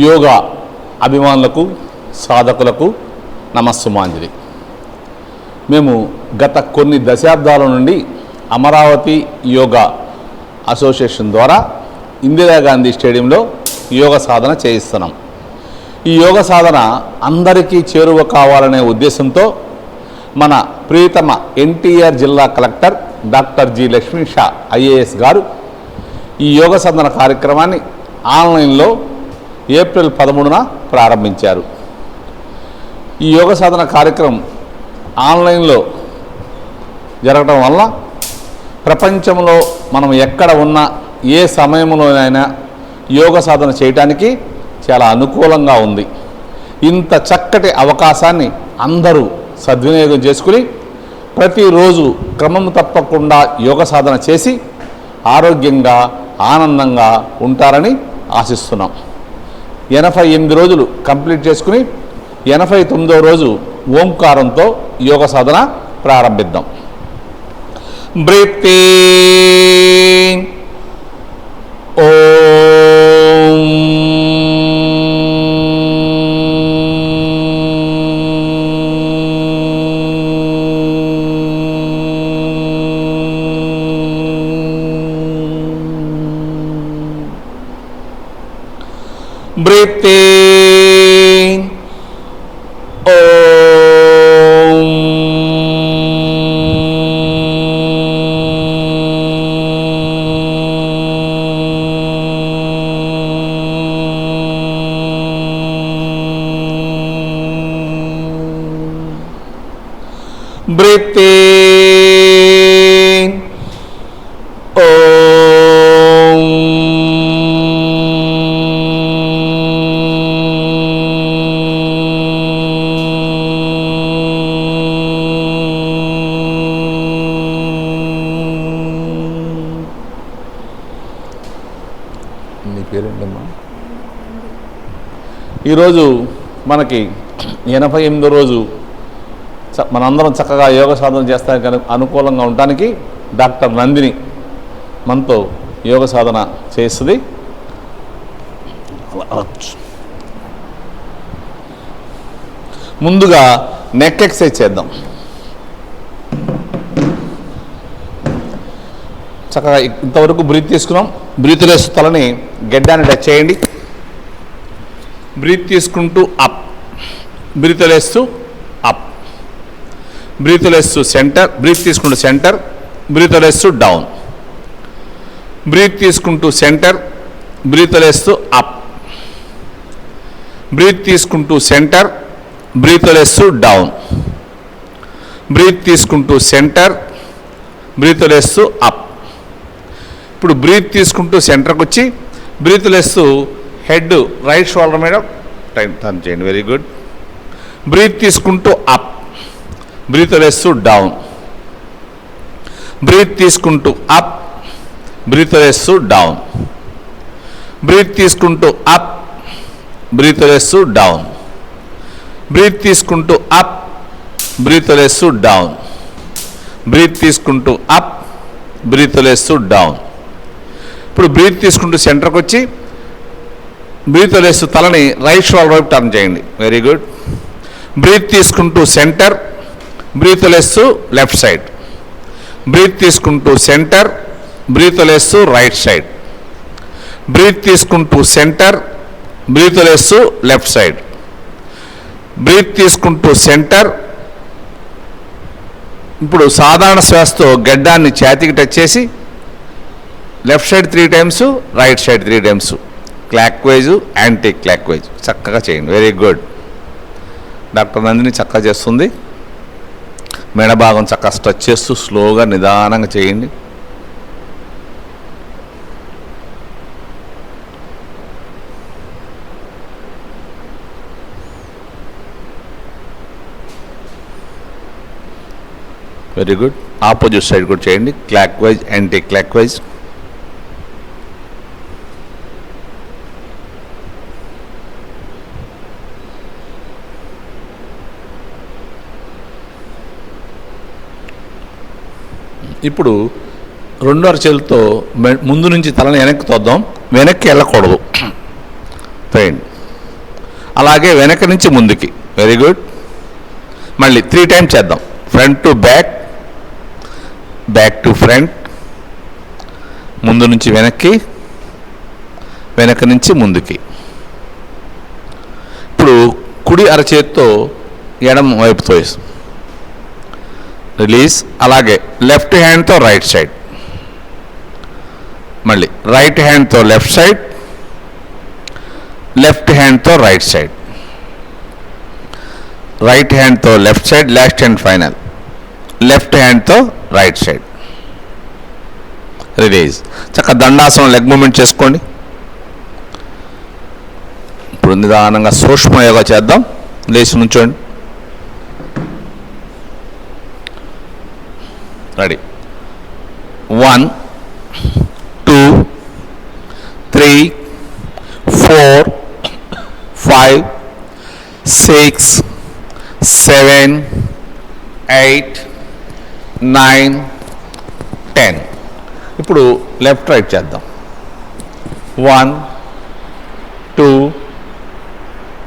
యోగా అభిమానులకు సాధకులకు నమస్సుమాంజలి. మేము గత కొన్ని దశాబ్దాల నుండి అమరావతి యోగా అసోసియేషన్ ద్వారా ఇందిరాగాంధీ స్టేడియంలో యోగ సాధన చేయిస్తున్నాం. ఈ యోగ సాధన అందరికీ చేరువ కావాలనే ఉద్దేశంతో మన ప్రియతమ ఎన్టీఆర్ జిల్లా collector doctor G Lakshmi Shah IAS గారు ఈ యోగ సాధన కార్యక్రమాన్ని ఆన్లైన్లో ఏప్రిల్ 13న ప్రారంభించారు. ఈ యోగ సాధన కార్యక్రమం ఆన్లైన్లో జరగడం వల్ల ప్రపంచంలో మనం ఎక్కడ ఉన్నా ఏ సమయంలోనైనా యోగ సాధన చేయడానికి చాలా అనుకూలంగా ఉంది. ఇంత చక్కటి అవకాశాన్ని అందరూ సద్వినియోగం చేసుకుని ప్రతిరోజు క్రమం తప్పకుండా యోగ సాధన చేసి ఆరోగ్యంగా ఆనందంగా ఉంటారని ఆశిస్తున్నాం. 88 రోజులు కంప్లీట్ చేసుకుని 89వ రోజు ఓంకారంతో యోగ సాధన ప్రారంభిద్దాం. Breathe in, Om, breathe in, Om, breathe in, Om, నీ పేరేంటమ్మా? ఈరోజు మనకి 88వ రోజు మనందరం చక్కగా యోగ సాధన చేస్తానికి అనుకూలంగా ఉండటానికి డాక్టర్ నందిని మనతో యోగ సాధన చేస్తుంది. ముందుగా నెక్ ఎక్సర్సైజ్ చేద్దాం. చక్కగా ఇంతవరకు బ్రీత్ తీసుకున్నాం. బ్రీత్ లేస్తూ తలని గెడ్డాన్ని టచ్ చేయండి. బ్రీత్ తీసుకుంటూ అప్, బ్రీత్ లేస్తూ అప్, బ్రీత్ లేస్తూ సెంటర్, బ్రీత్ తీసుకుంటూ సెంటర్, బ్రీత్ లేస్తూ డౌన్, బ్రీత్ తీసుకుంటూ సెంటర్, బ్రీత్ లేస్తూ అప్, బ్రీత్ తీసుకుంటూ సెంటర్, బ్రీత్ లేస్తూ డౌన్, బ్రీత్ తీసుకుంటూ సెంటర్, బ్రీత్ లేస్తూ అప్. ఇప్పుడు బ్రీత్ తీసుకుంటూ సెంటర్కి వచ్చి బ్రీత్ లేస్తూ హెడ్ రైట్ షోల్డర్ మీద టర్న్ చేయండి. Very good. బ్రీత్ తీసుకుంటూ అప్, బ్రీత్ లేస్తూ డౌన్, బ్రీత్ తీసుకుంటూ అప్, బ్రీత్ లేస్తూ డౌన్, బ్రీత్ తీసుకుంటూ అప్, బ్రీత్ లేస్తూ డౌన్, బ్రీత్ తీసుకుంటూ అప్, బ్రీత్ లేస్తూ డౌన్, బ్రీత్ తీసుకుంటూ అప్, బ్రీత్ లేస్తూ డౌన్. ఇప్పుడు బ్రీత్ తీసుకుంటూ సెంటర్కి వచ్చి బ్రీత్ లేస్తూ తలని రైట్ షోల్డర్ వైపు టర్న్ చేయండి. Very good. బ్రీత్ తీసుకుంటూ సెంటర్, బ్రీత్ లేస్తూ లెఫ్ట్ సైడ్, బ్రీత్ తీసుకుంటూ సెంటర్, బ్రీత్ లేస్తూ రైట్ సైడ్, బ్రీత్ తీసుకుంటూ సెంటర్, బ్రీత్ లేస్తూ లెఫ్ట్ సైడ్, బ్రీత్ తీసుకుంటూ సెంటర్. ఇప్పుడు సాధారణ శ్వాసతో గడ్డాన్ని ఛాతీకి టచ్ చేసి left side 3 times, right side 3 times, clock wise anti clock wise చక్కగా చేయండి. Very good. డాక్టర్ నందిని చక్కగా చేస్తుంది. మెడ భాగం చక్కగా స్ట్రెచ్ చేస్తూ స్లోగా నిదానంగా చేయండి. Very good. ఆపోజిట్ సైడ్ కూడా చేయండి. Clock wise anti clock wise. ఇప్పుడు రెండో అరచేతులతో ముందు నుంచి తలని వెనక్కి తోద్దాం. వెనక్కి వెళ్ళకూడదు. తోయండి. అలాగే వెనక నుంచి ముందుకి. Very good. మళ్ళీ 3 టైమ్స్ చేద్దాం. Front to back, back to front, ముందు నుంచి వెనక్కి, వెనక నుంచి ముందుకి. ఇప్పుడు కుడి అరచేతితో ఎడమ వైపుతో రిలీజ్. అలాగే లెఫ్ట్ హ్యాండ్తో రైట్ సైడ్, మళ్ళీ రైట్ హ్యాండ్తో లెఫ్ట్ సైడ్, లెఫ్ట్ హ్యాండ్తో రైట్ సైడ్, రైట్ హ్యాండ్తో left side, last hand final, left హ్యాండ్తో రైట్ సైడ్, రిలీజ్. చక్కగా దండాసనం లెగ్ మూమెంట్ చేసుకోండి. ఇప్పుడు నిదానంగా సూక్ష్మ యోగా చేద్దాం. లేచి నుంచోండి. రెడీ. 1 2 3 4 5 6 7 8 9 10. ఇప్పుడు లెఫ్ట్ రైట్ చేద్దాం. 1 2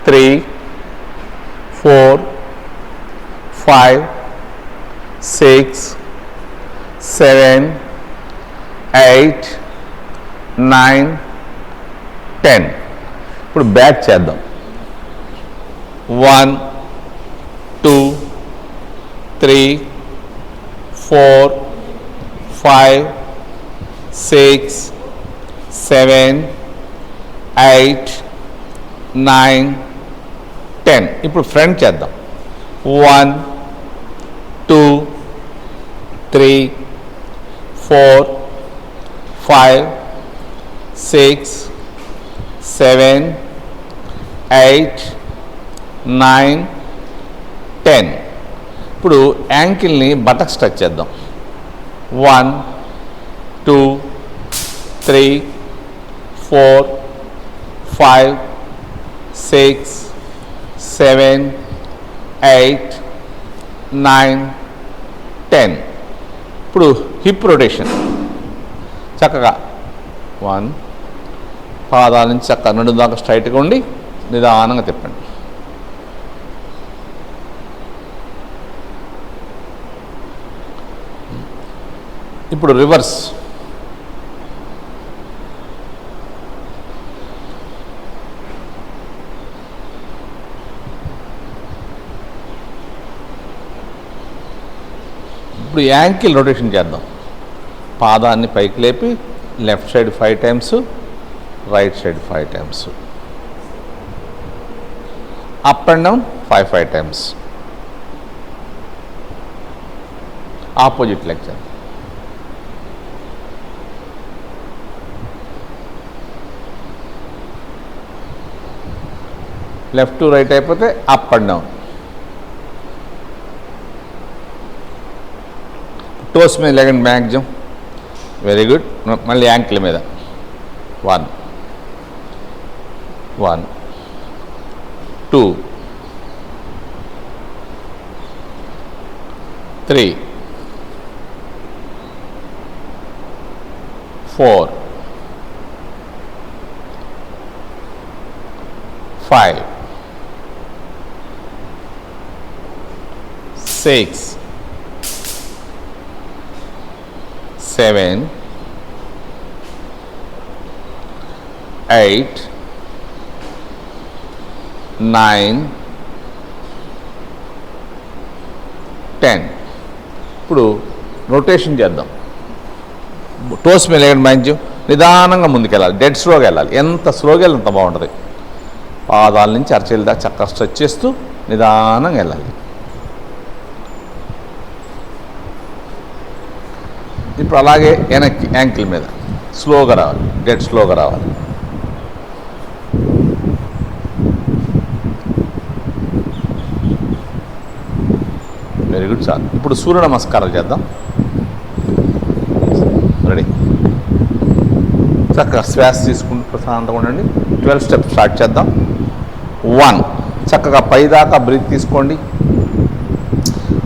3 4 5 6 7 8 9 10. ఇప్పుడు బ్యాక్ చేద్దాం. 1 2 3 4 5 6 7 8 9 10. ఇప్పుడు ఫ్రంట్ చేద్దాం. 1 2 3 4 5 6 7 8 9 10. ఇప్పుడు యాంకిల్ని బటక్స్ టచ్ చేద్దాం. 1 2 3 4 5 6 7 8 9 10. ఇప్పుడు హిప్ రొటేషన్. చక్కగా 1 పాదాల నుంచి చక్కగా నడుము దాకా స్ట్రైట్గా ఉండి నిదానంగా తిప్పండి. ఇప్పుడు రివర్స్. ఇప్పుడు యాంకిల్ రొటేషన్ చేద్దాం. పాదాన్ని పైకి లేపి left side 5 times, right side 5 times, up and down 5 times. Opposite leg చేద్దాం. లెఫ్ట్ టు రైట్ అయిపోతే అప్ అండ్ డౌన్. టోస్ మీద లెగండి మ్యాక్సిమం. Very good. మళ్ళీ యాంకిల్ మీద 1 1 2 3 4 5 6 7 8 9 10. ఇప్పుడు రొటేషన్ చేద్దాం. టోస్ మీద లేకండి మ్యాక్సిమం. నిదానంగా ముందుకెళ్ళాలి. డెడ్ స్లోగా వెళ్ళాలి. ఎంత స్లోగా వెళ్ళి అంత బాగుంటుంది. పాదాల నుంచి అరచేతుల దాకా చక్కగా స్ట్రెచ్ చేస్తూ నిదానంగా వెళ్ళాలి. ఇప్పుడు అలాగే వెనక్కి యాంకిల్ మీద స్లోగా రావాలి. డెడ్ స్లోగా రావాలి. Very good sir. ఇప్పుడు సూర్య నమస్కారాలు చేద్దాం. రెడీ. చక్కగా శ్వాస తీసుకుంటూ ప్రశాంతంగా ఉండండి. 12 స్టెప్స్ స్టార్ట్ చేద్దాం. 1 చక్కగా పైదాకా బ్రీత్ తీసుకోండి.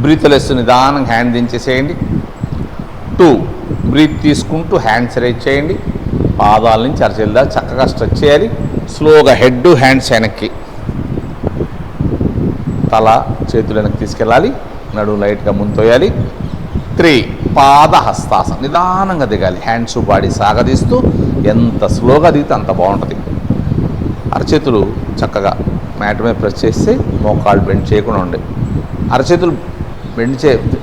బ్రీత్ వదిలేస్తూ నిదానంగా హ్యాండ్ దించేసేయండి. 2 బ్రీత్ తీసుకుంటూ హ్యాండ్స్ రైజ్ చేయండి. పాదాల నుంచి అరచేతుల దాకా చక్కగా స్ట్రెచ్ చేయాలి. స్లోగా హెడ్ హ్యాండ్స్ వెనక్కి. తల చేతులు వెనక్కి తీసుకెళ్ళాలి, నడుము లైట్గా ముంతోయాలి. 3 పాద హస్తాసనం, నిదానంగా దిగాలి. హ్యాండ్స్ బాడీ సాగదీస్తూ ఎంత స్లోగా దిగితే అంత బాగుంటుంది. అరచేతులు చక్కగా మ్యాట్ మీద ప్రెస్ చేస్తే మోకాళ్ళు బెండ్ చేయకుండా ఉండే. అరచేతులు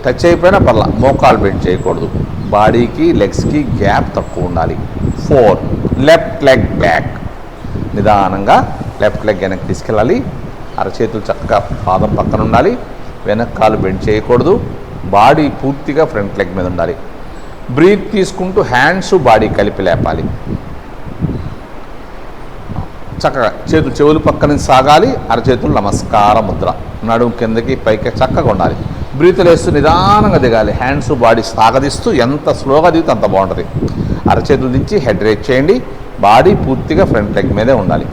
టచ్ అయిపోయినా పర్లా, మోకాళ్ళు బెండ్ చేయకూడదు. బాడీకి లెగ్స్కి గ్యాప్ తక్కువ ఉండాలి. 4 లెఫ్ట్ లెగ్ బ్యాక్, నిదానంగా లెఫ్ట్ లెగ్ వెనక్కి తీసుకెళ్ళాలి. అరచేతులు చక్కగా పాదం పక్కన ఉండాలి, వెనక కాలు బెండ్ చేయకూడదు. బాడీ పూర్తిగా ఫ్రంట్ లెగ్ మీద ఉండాలి. బ్రీత్ తీసుకుంటూ హ్యాండ్స్ బాడీ కలిపి లేపాలి. చక్కగా చేతులు చెవులు పక్క నుంచి సాగాలి. అరచేతులు నమస్కార ముద్ర, నడుము కిందకి పైకి చక్కగా ఉండాలి. బ్రీతులు వేస్తూ నిదానంగా దిగాలి. హ్యాండ్స్ బాడీ సాగదిస్తూ ఎంత స్లోగా దిగితే అంత బాగుంటుంది. అరచేతులు దించి హెడ్ రేట్ చేయండి. బాడీ పూర్తిగా ఫ్రంట్ లెగ్ మీదే ఉండాలి.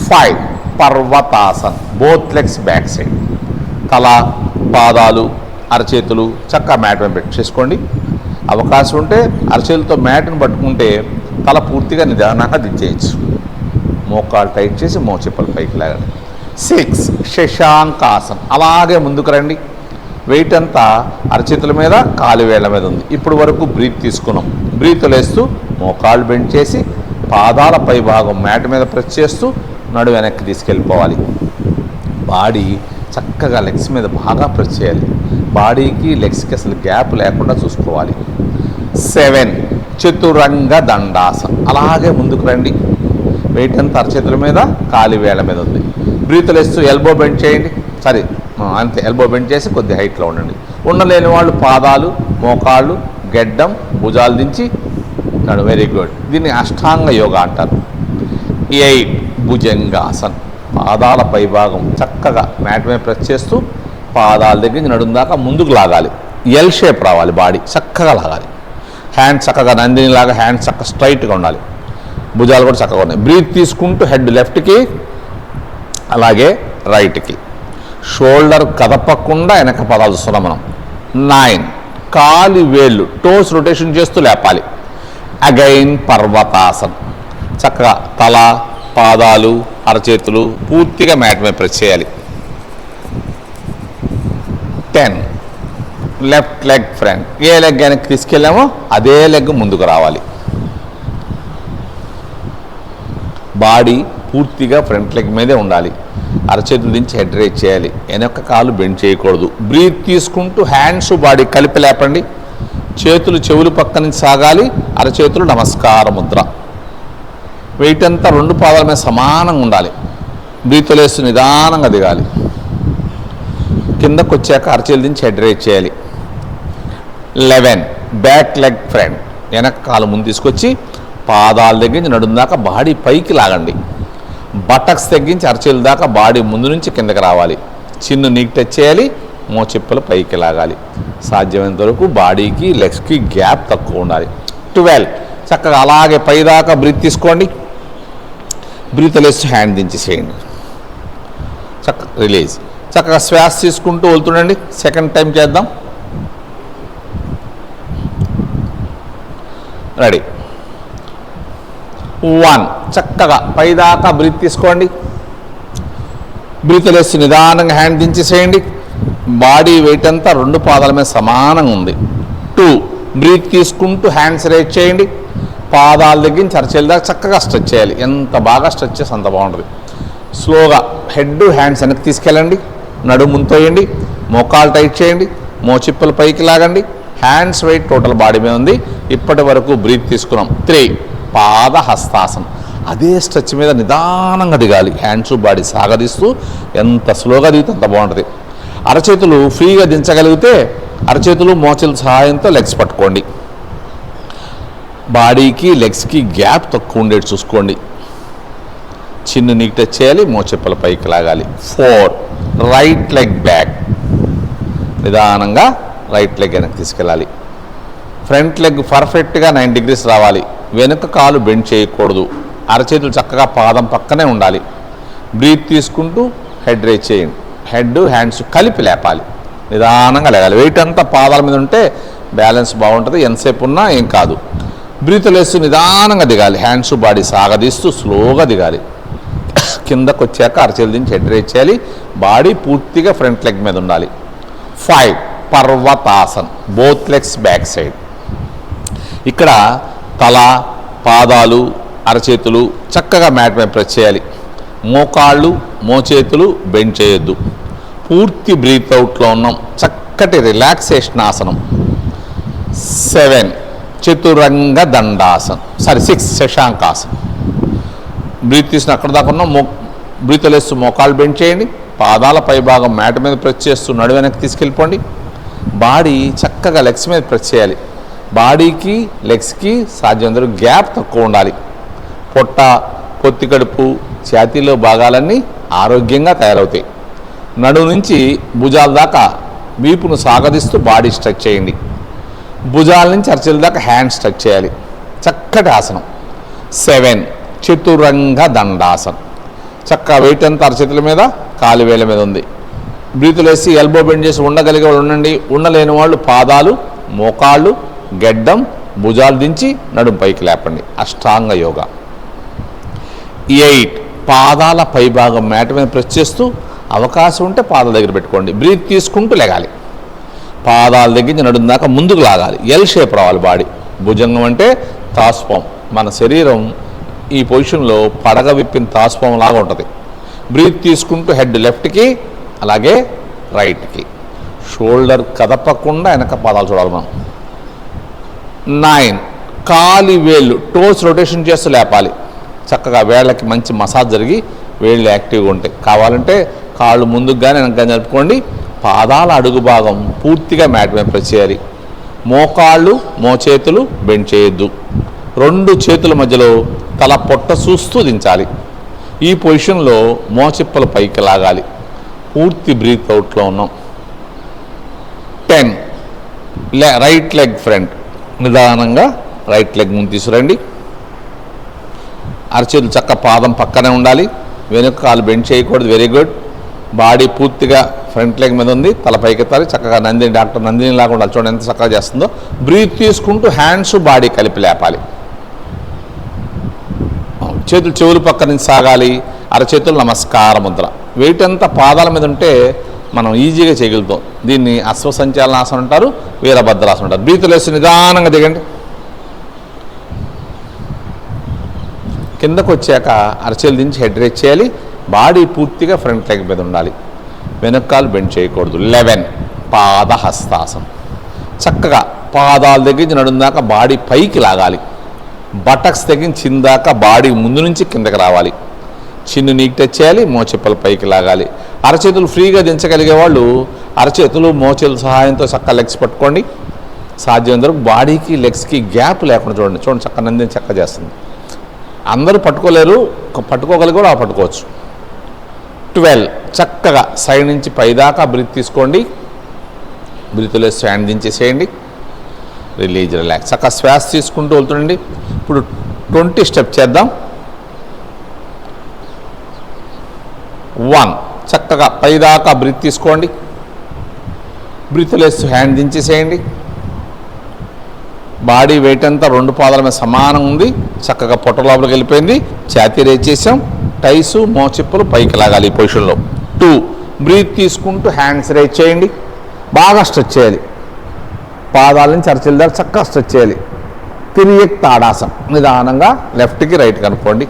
5 పర్వతాసన్, బోత్ లెగ్స్ బ్యాక్ సైడ్. తల, పాదాలు, అరచేతులు చక్కగా మ్యాట్ మీద చేసుకోండి. అవకాశం ఉంటే అరచేతులతో మ్యాట్ను పట్టుకుంటే తల పూర్తిగా నిదానంగా దించేయచ్చు. మోకాలు టైట్ చేసి మోచెప్పలు పైకి లాగండి. 6 శశాంకాసన్, అలాగే ముందుకు రండి. వెయిట్ అంతా అరచేతుల మీద, కాలు వేళ్ల మీద ఉంది. ఇప్పుడు వరకు బ్రీత్ తీసుకున్నాం. బ్రీతులు వేస్తూ మోకాళ్ళు బెండ్ చేసి పాదాల పై భాగం మ్యాట్ మీద ప్రెస్ చేస్తూ నడు వెనక్కి తీసుకెళ్ళిపోవాలి. బాడీ చక్కగా లెగ్స్ మీద బాగా ప్రెస్ చేయాలి. బాడీకి లెగ్స్కి అసలు గ్యాప్ లేకుండా చూసుకోవాలి. 7 చతురంగ దండాసన్, అలాగే ముందుకు రండి. వెయిట్ అంతా అరచేతుల మీద, కాలి వేళ్ల మీద ఉంది. బ్రీతులు వేస్తూ ఎల్బో బెండ్ చేయండి. అంతే, ఎల్బో బెండ్ చేసి కొద్ది హైట్లో ఉండండి. ఉండలేని వాళ్ళు పాదాలు, మోకాళ్ళు, గెడ్డం, భుజాలు దించి నడు. Very good. దీన్ని అష్టాంగ యోగా అంటారు. 8 భుజంగాసన్, పాదాల పై భాగం చక్కగా మ్యాట్ మీద ప్రెస్ చేస్తూ పాదాల దగ్గర నుంచి నడుము దాకా ముందుకు లాగాలి. ఎల్ షేప్ రావాలి, బాడీ చక్కగా లాగాలి. హ్యాండ్స్ చక్కగా నందిని లాగా హ్యాండ్స్ చక్కగా స్ట్రైట్గా ఉండాలి. భుజాలు కూడా చక్కగా ఉన్నాయి. బ్రీత్ తీసుకుంటూ హెడ్ లెఫ్ట్కి, అలాగే రైట్కి. షోల్డర్ కదపకుండా వెనక పదాలు చూస్తున్నాం మనం. 9 కాలి వేళ్ళు, టోస్ రొటేషన్ చేస్తూ లేపాలి. అగైన్ పర్వతాసన్, చక్కగా తల, పాదాలు, అరచేతులు పూర్తిగా మ్యాట్ మీద ప్రెస్ చేయాలి. 10 లెఫ్ట్ లెగ్ ఫ్రంట్, ఏ లెగ్ వెనక్కి తీసుకెళ్ళామో అదే లెగ్ ముందుకు రావాలి. బాడీ పూర్తిగా ఫ్రంట్ లెగ్ మీదే ఉండాలి. అరచేతుల నుంచి హెడ్ రేట్ చేయాలి. వెనక కాలు బెండ్ చేయకూడదు. బ్రీత్ తీసుకుంటూ హ్యాండ్స్ బాడీ కలిపి లేపండి. చేతులు చెవులు పక్క నుంచి సాగాలి. అరచేతులు నమస్కార ముద్ర. వెయిట్ అంతా 2 పాదాల మీద సమానంగా ఉండాలి. బ్రీతులు వేస్తూ నిదానంగా దిగాలి. కిందకు వచ్చాక అరచేతుల నుంచి హెడ్ రేట్ చేయాలి. 11 బ్యాక్ లెగ్ ఫ్రంట్, వెనక కాలు ముందు తీసుకొచ్చి పాదాల దగ్గర నుంచి నడుము దాకా బాడీ పైకి లాగండి. బటక్స్ తగ్గించి అరచేతుల దాకా బాడీ ముందు నుంచి కిందకి రావాలి. చిన్ను నీకు టచ్ చేయాలి. మోచెప్పులు పైకి లాగాలి. సాధ్యమైనంత వరకు బాడీకి లెగ్స్కి గ్యాప్ తక్కువ ఉండాలి. 12 చక్కగా అలాగే పైదాకా బ్రీత్ తీసుకోండి. బ్రీత్ వేసి హ్యాండ్ దించేసేయండి. చక్కగా రిలీజ్. చక్కగా శ్వాస తీసుకుంటూ వెళ్తుండండి. సెకండ్ టైం చేద్దాం. రెడీ. 1 చక్కగా పైదాకా బ్రీత్ తీసుకోండి. బ్రీత్ వేసి నిదానంగా హ్యాండ్ దించేసేయండి. బాడీ వెయిట్ అంతా 2 పాదాల మీద సమానంగా ఉంది. 2 బ్రీత్ తీసుకుంటూ హ్యాండ్స్ రేట్ చేయండి. పాదాల దగ్గర నుంచి అరచేల దాకా చక్కగా స్ట్రెచ్ చేయాలి. ఎంత బాగా స్ట్రెచ్ చేసి అంత బాగుంటుంది. స్లోగా హెడ్ హ్యాండ్స్ వెనక్కి తీసుకెళ్ళండి. నడుము ముంతోయండి. మోకాలు టైట్ చేయండి. మోచిప్పలు పైకి లాగండి. హ్యాండ్స్ వెయిట్ టోటల్ బాడీ మీద ఉంది. ఇప్పటి వరకు బ్రీత్ తీసుకున్నాం. 3 పాద హస్తాసనం, అదే స్ట్రెచ్ మీద నిదానంగా దిగాలి. హ్యాండ్స్ బాడీ సాగదీస్తూ ఎంత స్లోగా దిగితే అంత బాగుంటుంది. అరచేతులు ఫ్రీగా దించగలిగితే అరచేతులు మోచేతుల సహాయంతో లెగ్స్ పట్టుకోండి. బాడీకి లెగ్స్కి గ్యాప్ తక్కువ ఉండేది చూసుకోండి. చిన్ను నీకు టచ్ చేయాలి. మోచెప్పల పైకి లాగాలి. 4 రైట్ లెగ్ బ్యాక్, నిదానంగా రైట్ లెగ్ వెనక్కి తీసుకెళ్ళాలి. ఫ్రంట్ లెగ్ పర్ఫెక్ట్గా 9 degrees రావాలి. వెనుక కాలు బెండ్ చేయకూడదు. అరచేతులు చక్కగా పాదం పక్కనే ఉండాలి. బ్రీత్ తీసుకుంటూ హెడ్ రేజ్ చేయండి. హెడ్ హ్యాండ్స్ కలిపి లేపాలి. నిదానంగా లేగాలి. వెయిట్ అంతా పాదాల మీద ఉంటే బ్యాలెన్స్ బాగుంటుంది. ఎంతసేపు ఉన్నా ఏం కాదు. బ్రీతులు వేస్తూ నిదానంగా దిగాలి. హ్యాండ్స్ బాడీ సాగదీస్తూ స్లోగా దిగాలి. కిందకు వచ్చాక అరచేతులు దించి హెడ్ రేజ్ చేయాలి. బాడీ పూర్తిగా ఫ్రంట్ లెగ్ మీద ఉండాలి. 5 పర్వతాసన్, బోత్ లెగ్స్ బ్యాక్ సైడ్. ఇక్కడ తల, పాదాలు, అరచేతులు చక్కగా మ్యాట్ మీద ప్రెస్ చేయాలి. మోకాళ్ళు, మోచేతులు బెండ్ చేయొద్దు. పూర్తి బ్రీత్ అవుట్లో ఉన్నాం. చక్కటి రిలాక్సేషన్ ఆసనం. 7 చతురంగ దండాసన్, 6 శశాంకాసన్. బ్రీత్ తీసిన అక్కడ దాకా ఉన్నాం. బ్రీత్ వదిలేస్తూ మోకాళ్ళు బెండ్ చేయండి. పాదాల పై భాగం మ్యాట్ మీద ప్రెస్ చేస్తూ నడు వెనక్కి తీసుకెళ్ళిపోండి. బాడీ చక్కగా లెగ్స్ మీద ప్రెస్ చేయాలి. బాడీకి లెగ్స్కి సాధ్యమందరూ గ్యాప్ తక్కువ ఉండాలి. పొట్ట, పొత్తి కడుపు, ఛాతీలో భాగాలన్నీ ఆరోగ్యంగా తయారవుతాయి. నడుము నుంచి భుజాల దాకా వీపును సాగదీస్తూ బాడీ స్ట్రెచ్ చేయండి. భుజాల నుంచి అరచేతుల దాకా హ్యాండ్ స్ట్రెచ్ చేయాలి. చక్కటి ఆసనం. 7 చతురంగ దండాసన్. చక్కగా వెయిట్ అంతా అరచేతుల మీద, కాలు వేళ్ళ మీద ఉంది. బ్రీతులు వేసి ఎల్బో బెండ్ చేసి ఉండగలిగే వాళ్ళు ఉండండి. ఉండలేని వాళ్ళు పాదాలు, మోకాళ్ళు, గెడ్డం, భుజాలు దించి నడుము పైకి లేపండి. అష్టాంగ యోగా. 8 పాదాల పై భాగం మ్యాట్ మీద ప్రెస్ చేస్తూ అవకాశం ఉంటే పాదాల దగ్గర పెట్టుకోండి. బ్రీత్ తీసుకుంటూ లేగాలి. పాదాల దగ్గర నుంచి నడుము దాకా ముందుకు లాగాలి. ఎల్ షేప్ రావాలి బాడీ. భుజంగం అంటే తాస్పం. మన శరీరం ఈ పొజిషన్లో పడగ విప్పిన తాస్పం లాగా ఉంటుంది. బ్రీత్ తీసుకుంటూ హెడ్ లెఫ్ట్కి, అలాగే రైట్కి. షోల్డర్ కదపకుండా వెనక పాదాలు చూడాలి మనం. 9 కాలి వేళ్ళు, టోస్ రొటేషన్ చేస్తూ లేపాలి. చక్కగా వేళ్ళకి మంచి మసాజ్ జరిగి వేళ్ళు యాక్టివ్గా ఉంటాయి. కావాలంటే కాళ్ళు ముందుకు కానీ వెనక కానీ జరుపుకోండి. పాదాల అడుగు భాగం పూర్తిగా మ్యాట్ మీద ప్రెస్ చేయాలి. మోకాళ్ళు, మోచేతులు బెండ్ చేయొద్దు. 2 చేతుల మధ్యలో తల పొట్ట చూస్తూ దించాలి. ఈ పొజిషన్లో మోచిప్పలు పైకి లాగాలి. పూర్తి బ్రీత్ అవుట్లో ఉన్నాం. 10 రైట్ లెగ్ ఫ్రంట్. నిదానంగా రైట్ లెగ్ ముందు తీసుకురండి. అరచేతులు చక్క పాదం పక్కనే ఉండాలి. వెనుక కాలు బెండ్ చేయకూడదు. Very good. బాడీ పూర్తిగా ఫ్రంట్ లెగ్ మీద ఉంది. తల పైకెత్తాలి. చక్కగా నందిని, డాక్టర్ నందిని లాగా ఉండాలి. చూడండి ఎంత చక్కగా చేస్తుందో. బ్రీత్ తీసుకుంటూ హ్యాండ్స్, బాడీ కలిపి లేపాలి. చేతులు చెవులు పక్క నుంచి సాగాలి. అరచేతులు నమస్కార ముద్ర. వెయిట్ అంతా పాదాల మీద ఉంటే మనం ఈజీగా చేయగలుగుతాం. దీన్ని అశ్వసంచాలనాసనం అంటారు, వీరభద్రాసనం అంటారు. బ్రీతులు వేసి నిదానంగా దిగండి. కిందకు వచ్చాక అరచేతులు దించి హెడ్ రేజ్ చేయాలి. బాడీ పూర్తిగా ఫ్రంట్ లెగ్ మీద ఉండాలి. వెనకాలు బెండ్ చేయకూడదు. 11 పాదహస్తాసనం. చక్కగా పాదాల దగ్గర నుంచి నడుము దాకా బాడీ పైకి లాగాలి. బటక్స్ దగ్గర చిందాక బాడీ ముందు నుంచి కిందకి రావాలి. చిన్ను నీకు టచ్ చేయాలి. మోచెప్పలు పైకి లాగాలి. అరచేతులు ఫ్రీగా దించగలిగే వాళ్ళు అరచేతులు, మోచేతుల సహాయంతో చక్కగా లెగ్స్ పట్టుకోండి. సాధ్యమైనంత వరకు బాడీకి లెగ్స్కి గ్యాప్ లేకుండా చూడండి. చూడండి చక్క నందిని చక్క చేస్తుంది. అందరూ పట్టుకోలేరు, పట్టుకోగలిగే కూడా పట్టుకోవచ్చు. 12 చక్కగా సైడ్ నుంచి పైదాకా బ్రీత్ తీసుకోండి. బ్రీత్లో స్టాండ్ దించేసేయండి. Release, relax. చక్కగా శ్వాస తీసుకుంటూ వెళ్తుండండి. ఇప్పుడు 20 స్టెప్ చేద్దాం. 1 చక్కగా పైదాకా బ్రీత్ తీసుకోండి. బ్రీత్లో హ్యాండ్ దించేసేయండి. బాడీ వెయిట్ అంతా 2 పాదాల మీద సమానం ఉంది. చక్కగా పొట్ట లోపలికి వెళ్ళిపోయింది. ఛాతీ రేజ్ చేసాం. టైసు, మోచిప్పలు పైకి లాగాలి ఈ పొజిషన్లో. 2 బ్రీత్ తీసుకుంటూ హ్యాండ్స్ రేజ్ చేయండి. బాగా స్ట్రెచ్ చేయాలి. పాదాల నుంచి అరచేతుల దాకా చక్కగా స్ట్రెచ్ చేయాలి. తిరియక్ తాడాసనం. నిదానంగా లెఫ్ట్కి రైట్కి అనుకోండి.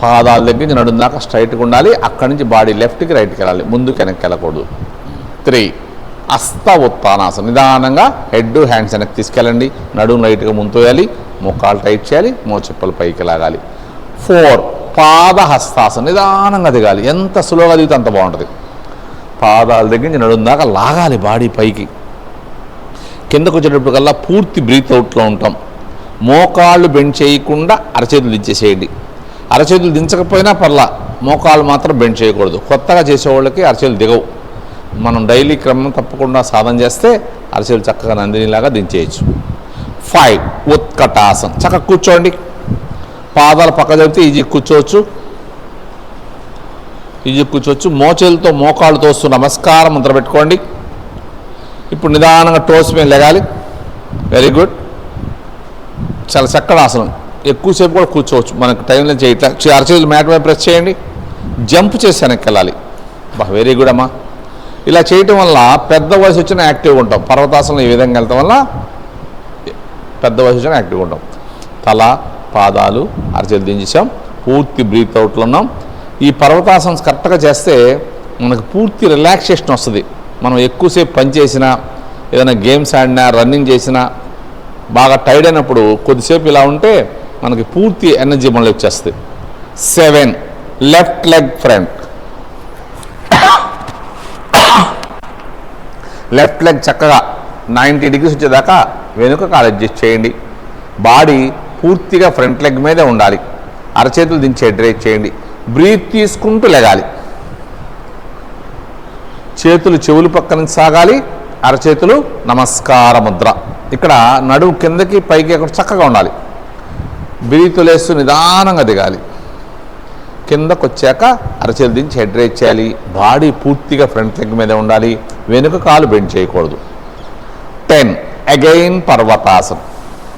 పాదాల దగ్గర నుంచి నడుము దాకా స్ట్రైట్గా ఉండాలి. అక్కడి నుంచి బాడీ లెఫ్ట్కి రైట్కి వెళ్ళాలి. ముందుకు వెనక్కి వెళ్ళకూడదు. 3 హస్త ఉత్తానాసనం. నిదానంగా హెడ్, హ్యాండ్స్ వెనక్కి తీసుకెళ్ళండి. నడుము రైట్గా ముంతోయాలి. మోకాలు టైట్ చేయాలి. మోచెప్పలు పైకి లాగాలి. 4 పాదహస్తాసనం. నిదానంగా దిగాలి. ఎంత సులువుగా దిగితే అంత బాగుంటుంది. పాదాల దగ్గర నుంచి నడుము దాకా లాగాలి బాడీ పైకి. కిందకు వచ్చేటప్పటికల్లా పూర్తి బ్రీత్ అవుట్లో ఉంటాం. మోకాళ్ళు బెండ్ చేయకుండా అరచేతులు దించేసేయండి. అరచేతులు దించకపోయినా పర్లా, మోకాళ్ళు మాత్రం బెండ్ చేయకూడదు. కొత్తగా చేసేవాళ్ళకి అరచేతులు దిగవు. మనం డైలీ క్రమం తప్పకుండా సాధన చేస్తే అరచేతులు చక్కగా నందినిలాగా దించేయచ్చు. 5 ఉత్కటాసనం. చక్కగా కూర్చోండి. పాదాలు పక్క జరిపితే ఈజీ కూర్చోవచ్చు. మోచేలతో మోకాళ్ళు తోస్తూ నమస్కారం ముద్ర పెట్టుకోండి. ఇప్పుడు నిదానంగా టోస్ మీద లెగాలి. Very good. చాలా చక్కటి ఆసనం. ఎక్కువసేపు కూడా కూర్చోవచ్చు, మనకు టైంలో చేయట్లా. అరచేతులు మ్యాట్ మీద ప్రెస్ చేయండి, జంప్ చేసి వెనక్కి వెళ్ళాలి. వెరీ గుడ్ అమ్మా. ఇలా చేయటం వల్ల పెద్ద వయసు వచ్చిన యాక్టివ్గా ఉంటాం. పర్వతాసనం ఈ విధంగా వెళ్తాం వల్ల పెద్ద వయసు వచ్చిన యాక్టివ్గా ఉంటాం. తల, పాదాలు, అరచేతులు దించేసాం, పూర్తి బ్రీత్ అవుట్లో ఉన్నాం. ఈ పర్వతాసనం కరెక్ట్గా చేస్తే మనకు పూర్తి రిలాక్సేషన్ వస్తుంది. మనం ఎక్కువసేపు పని చేసినా, ఏదైనా గేమ్స్ ఆడినా, రన్నింగ్ చేసినా, బాగా టైర్డ్ అయినప్పుడు కొద్దిసేపు ఇలా ఉంటే మనకి పూర్తి ఎనర్జీ మనలో వచ్చేస్తుంది. 7 left leg front. Left leg చక్కగా 90 degrees వచ్చేదాకా వెనుక కాలు అడ్జస్ట్ చేయండి. బాడీ పూర్తిగా ఫ్రంట్ లెగ్ మీదే ఉండాలి. అరచేతులు దించి ఎడ్రేట్ చేయండి. బ్రీత్ తీసుకుంటూ లెగాలి. చేతులు చెవులు పక్క నుంచి సాగాలి. అరచేతులు నమస్కార ముద్ర. ఇక్కడ నడుము కిందకి పైకి అక్కడ చక్కగా ఉండాలి. బ్రీత్ లేస్తూ నిదానంగా దిగాలి. కిందకు వచ్చాక అరచేతులు దించి హెడ్ రేజ్ చేయాలి. బాడీ పూర్తిగా ఫ్రంట్ లెగ్ మీద ఉండాలి. వెనుక కాలు బెండ్ చేయకూడదు. 10 అగైన్ పర్వతాసనం.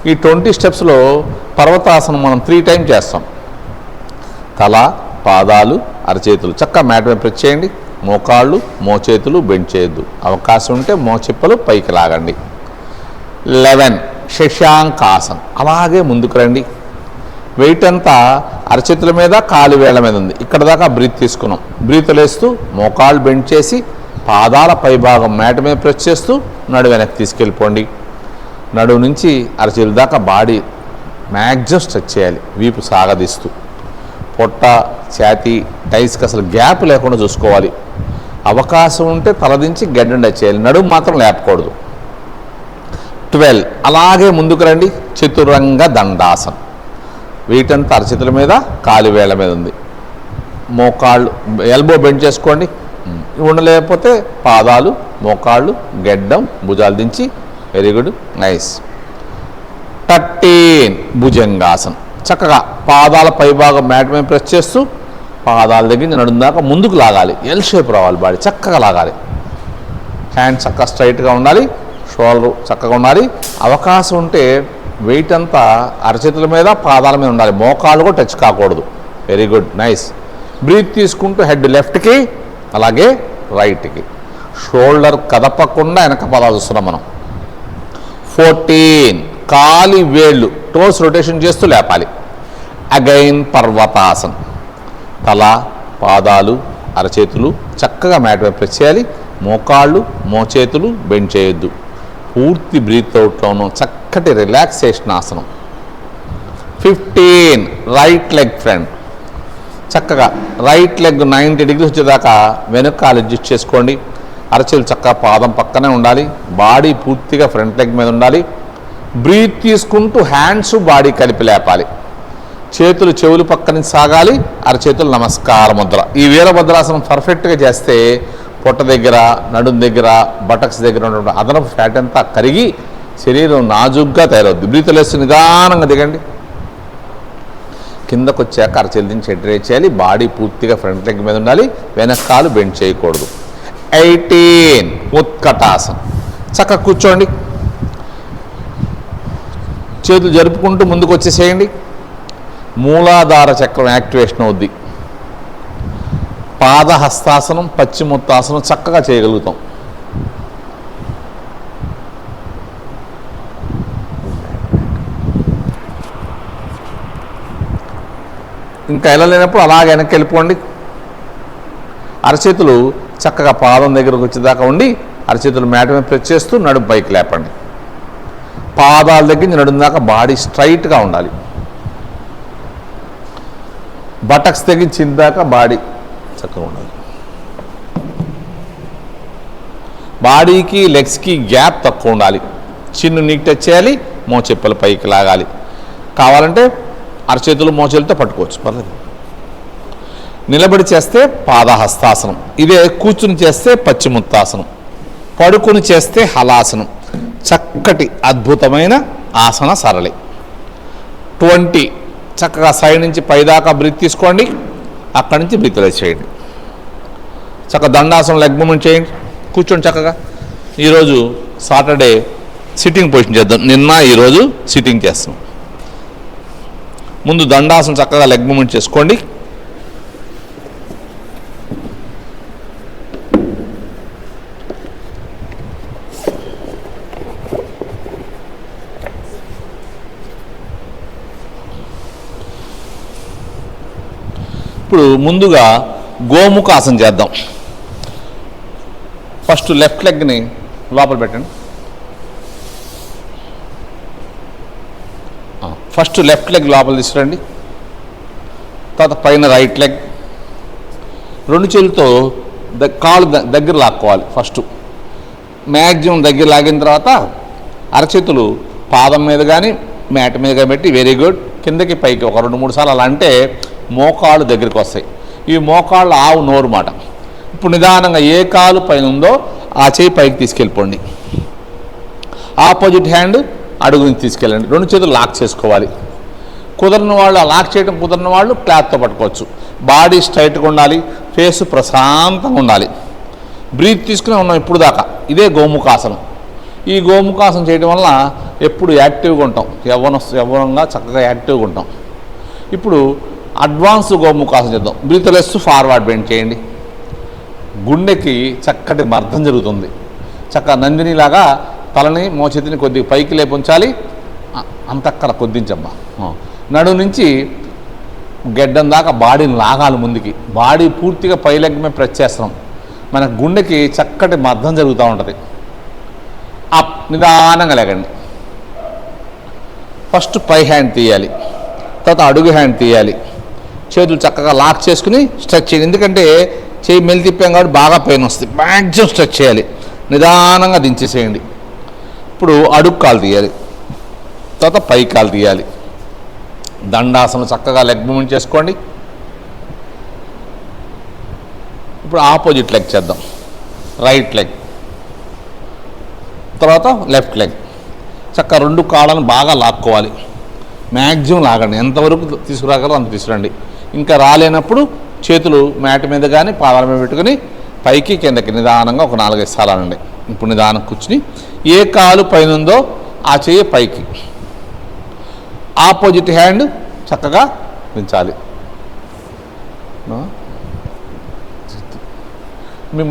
ఈ 20 స్టెప్స్లో పర్వతాసనం మనం 3 times చేస్తాం. తల, పాదాలు, అరచేతులు చక్కగా మ్యాట్ మీద ప్రెస్ చేయండి. మోకాళ్ళు, మోచేతులు బెండ్ చేయొద్దు. అవకాశం ఉంటే మోచెప్పలు పైకి లాగండి. 11 శశాంకాసనం. అలాగే ముందుకు రండి. వెయిట్ అంతా అరచేతుల మీద, కాలు వేళ్ల మీద ఉంది. ఇక్కడ దాకా బ్రీత్ తీసుకున్నాం. బ్రీత్ లేస్తూ మోకాళ్ళు బెండ్ చేసి పాదాల పైభాగం మ్యాట్ మీద ప్రెస్ చేస్తూ నడు వెనక్కి తీసుకెళ్ళిపోండి. నడువు నుంచి అరచేతుల దాకా బాడీ మ్యాక్సిమం స్ట్రెచ్ చేయాలి. వీపు సాగదీస్తూ పొట్ట, ఛాతీ, టైస్కి అసలు గ్యాప్ లేకుండా చూసుకోవాలి. అవకాశం ఉంటే తలదించి గడ్డం టచ్ చేయాలి. నడుము మాత్రం లేపకూడదు. 12 అలాగే ముందుకు రండి. చతురంగ దండాసనం. వీటంతా అరచేతుల మీద, కాలు వేళ్ల మీద ఉంది. మోకాళ్ళు, ఎల్బో బెండ్ చేసుకోండి. ఉండలేకపోతే పాదాలు, మోకాళ్ళు, గెడ్డం, భుజాలు దించి. Very good, nice. 13 భుజంగాసనం. చక్కగా పాదాల పైభాగం మ్యాట్ మీద ప్రెస్ చేస్తూ పాదాల దగ్గర నడుము దాకా ముందుకు లాగాలి. ఎల్ షేప్ రావాలి. బాడీ చక్కగా లాగాలి. హ్యాండ్ చక్కగా స్ట్రైట్గా ఉండాలి. షోల్డర్ చక్కగా ఉండాలి. అవకాశం ఉంటే వెయిట్ అంతా అరచేతుల మీద, పాదాల మీద ఉండాలి. మోకాళ్ళు కూడా టచ్ కాకూడదు. Very good, nice. బ్రీత్ తీసుకుంటూ హెడ్ లెఫ్ట్కి, అలాగే రైట్కి. షోల్డర్ కదపకుండా వెనక పాదాలు చూస్తున్నాం మనం. 14 కాలి వేళ్ళు టోస్ రొటేషన్ చేస్తూ లేపాలి. అగైన్ పర్వతాసనం. తల, పాదాలు, అరచేతులు చక్కగా మ్యాట్ మీద ప్రెస్ చేయాలి. మోకాళ్ళు, మోచేతులు బెండ్ చేయొద్దు. పూర్తి బ్రీత్ అవుట్లోనూ చక్కటి రిలాక్సేషన్ ఆసనం. 15 రైట్ లెగ్ ఫ్రంట్. చక్కగా రైట్ లెగ్ 90 degrees వచ్చేదాకా వెనక కాలు అడ్జస్ట్ చేసుకోండి. అరచేతులు చక్కగా పాదం పక్కనే ఉండాలి. బాడీ పూర్తిగా ఫ్రంట్ లెగ్ మీద ఉండాలి. బ్రీత్ తీసుకుంటూ హ్యాండ్స్, బాడీ కలిపి లేపాలి. చేతులు చెవులు పక్క నుంచి సాగాలి. అరచేతులు నమస్కార ముద్ర. ఈ వీరభద్రాసనం పర్ఫెక్ట్గా చేస్తే పొట్ట దగ్గర, నడుం దగ్గర, బటక్స్ దగ్గర ఉన్నటువంటి అదనపు ఫ్యాట్ అంతా కరిగి శరీరం నాజుగ్గా తయారవుద్ది. బ్రీత్ లేస్తూ నిదానంగా దిగండి. కిందకు వచ్చాక అరచేతుల నుంచి హెడ్ రేజ్ చేయాలి. బాడీ పూర్తిగా ఫ్రంట్ లెగ్ మీద ఉండాలి. వెనకాలు బెండ్ చేయకూడదు. 18 ఉత్కటాసనం. చక్కగా కూర్చోండి. చేతులు జరుపుకుంటూ ముందుకు వచ్చేసేయండి. మూలాధార చక్రం యాక్టివేషన్ అవుద్ది. పాదహస్తాసనం, పశ్చిమోత్తాసనం చక్కగా చేయగలుగుతాం. ఇంకా వెళ్ళలేనప్పుడు అలాగే వెనక్కి వెళ్ళిపోండి. అరచేతులు చక్కగా పాదం దగ్గరకు వచ్చేదాకా ఉండి అరచేతులు మ్యాట్ మీద ప్రెస్ చేస్తూ నడుము పైకి లేపండి. పాదాల దగ్గర నడుము దాకా బాడీ స్ట్రైట్గా ఉండాలి. బటక్స్ దగ్గర చిందాక బాడీ చక్కగా ఉండాలి. బాడీకి, లెగ్స్కి గ్యాప్ తక్కువ ఉండాలి. చిన్ను నీకు టచ్ చేయాలి. మోచెప్పలు పైకి లాగాలి. కావాలంటే అరచేతులు, మోచేతులతో పట్టుకోవచ్చు, పర్లేదు. నిలబడి చేస్తే పాదహస్తాసనం. ఇదే కూర్చుని చేస్తే పశ్చిమోత్తాసనం. పడుకుని చేస్తే హలాసనం. చక్కటి అద్భుతమైన ఆసన సరళి. 20 చక్కగా సైడ్ నుంచి పైదాకా బ్రీత్ తీసుకోండి. అక్కడి నుంచి బ్రీత్ రిలీజ్ చేయండి. చక్కగా దండాసనం, లెగ్ మూమెంట్ చేయండి. కూర్చోండి చక్కగా. ఈరోజు సాటర్డే సిట్టింగ్ పొజిషన్ చేద్దాం. నిన్న ఈరోజు సిట్టింగ్ చేస్తాం. ముందు దండాసనం చక్కగా లెగ్ మూమెంట్ చేసుకోండి. ఇప్పుడు ముందుగా గోముఖాసనం చేద్దాం. ఫస్ట్ లెఫ్ట్ లెగ్ని లోపల పెట్టండి. ఫస్ట్ లెఫ్ట్ లెగ్ లోపల తీసుకురండి. తర్వాత పైన రైట్ లెగ్. రెండు చేతులతో కాళ్ళు దగ్గర లాక్కోవాలి. ఫస్ట్ మ్యాక్సిమం దగ్గర లాగిన తర్వాత అరచేతులు పాదం మీద కానీ మ్యాట్ మీద కానీ పెట్టి వెరీ గుడ్ కిందకి పైకి ఒక 2-3 సార్లు అలా అంటే మోకాళ్ళు దగ్గరికి వస్తాయి. ఈ మోకాళ్ళు ఆవు నోరు మాట. ఇప్పుడు నిదానంగా ఏ కాలు పైన ఉందో ఆ చేయి పైకి తీసుకెళ్ళిపోండి. ఆపోజిట్ హ్యాండ్ అడుగు నుంచి తీసుకెళ్ళండి. రెండు చేతులు లాక్ చేసుకోవాలి. కుదరని వాళ్ళు లాక్ చేయడం కుదరని వాళ్ళు క్లాత్తో పట్టుకోవచ్చు. బాడీ స్ట్రైట్గా ఉండాలి. ఫేస్ ప్రశాంతంగా ఉండాలి. బ్రీత్ తీసుకుని ఉన్నాం ఇప్పుడు దాకా. ఇదే గోముఖాసనం. ఈ గోముఖాసనం చేయడం వల్ల ఎప్పుడు యాక్టివ్గా ఉంటాం. యవ్వనంగా చక్కగా యాక్టివ్గా ఉంటాం. ఇప్పుడు అడ్వాన్స్ గోముఖాసనం చేద్దాం. బ్రీత్లెస్ ఫార్వర్డ్ బెండ్ చేయండి. గుండెకి చక్కటి మర్దం జరుగుతుంది. చక్కగా నందినిలాగా తలని మోచేతిని కొద్దిగా పైకి లేపుంచాలి. అంతక్కర కొద్దించమ్మా. నడు నుంచి గెడ్డం దాకా బాడీని లాగాలి ముందుకి. బాడీ పూర్తిగా పై లెగ్ మీద ప్రెస్ చేస్తున్నాం. మన గుండెకి చక్కటి మర్దం జరుగుతూ ఉంటుంది. అప్ నిదానంగా లేకండి. ఫస్ట్ పై హ్యాండ్ తీయాలి. తర్వాత అడుగు హ్యాండ్ తీయాలి. చేతులు చక్కగా లాక్ చేసుకుని స్ట్రెచ్ చేయాలి. ఎందుకంటే చేయి మెల్లి తిప్పాం కాబట్టి బాగా పెయిన్ వస్తుంది. మ్యాక్సిమం స్ట్రెచ్ చేయాలి. నిదానంగా దించేసేయండి. ఇప్పుడు అడుగు కాలు తీయాలి. తర్వాత పై కాలు తీయాలి. దండాసనం చక్కగా లెగ్ మూమెంట్ చేసుకోండి. ఇప్పుడు ఆపోజిట్ లెగ్ చేద్దాం. రైట్ లెగ్ తర్వాత లెఫ్ట్ లెగ్. చక్కగా రెండు కాళ్ళను బాగా లాక్కోవాలి. మ్యాక్సిమం లాగండి. ఎంతవరకు తీసుకురాగలరో అంత తీసుకురండి. ఇంకా రాలేనప్పుడు చేతులు మ్యాట్ మీద కానీ పాదాల మీద పెట్టుకుని పైకి కిందకి నిదానంగా ఒక 4-5 సార్లు అనండి. ఇప్పుడు నిదానం కూర్చుని ఏ కాలు పైన ఉందో ఆ చెయ్యి పైకి. ఆపోజిట్ హ్యాండ్ చక్కగా దించాలి.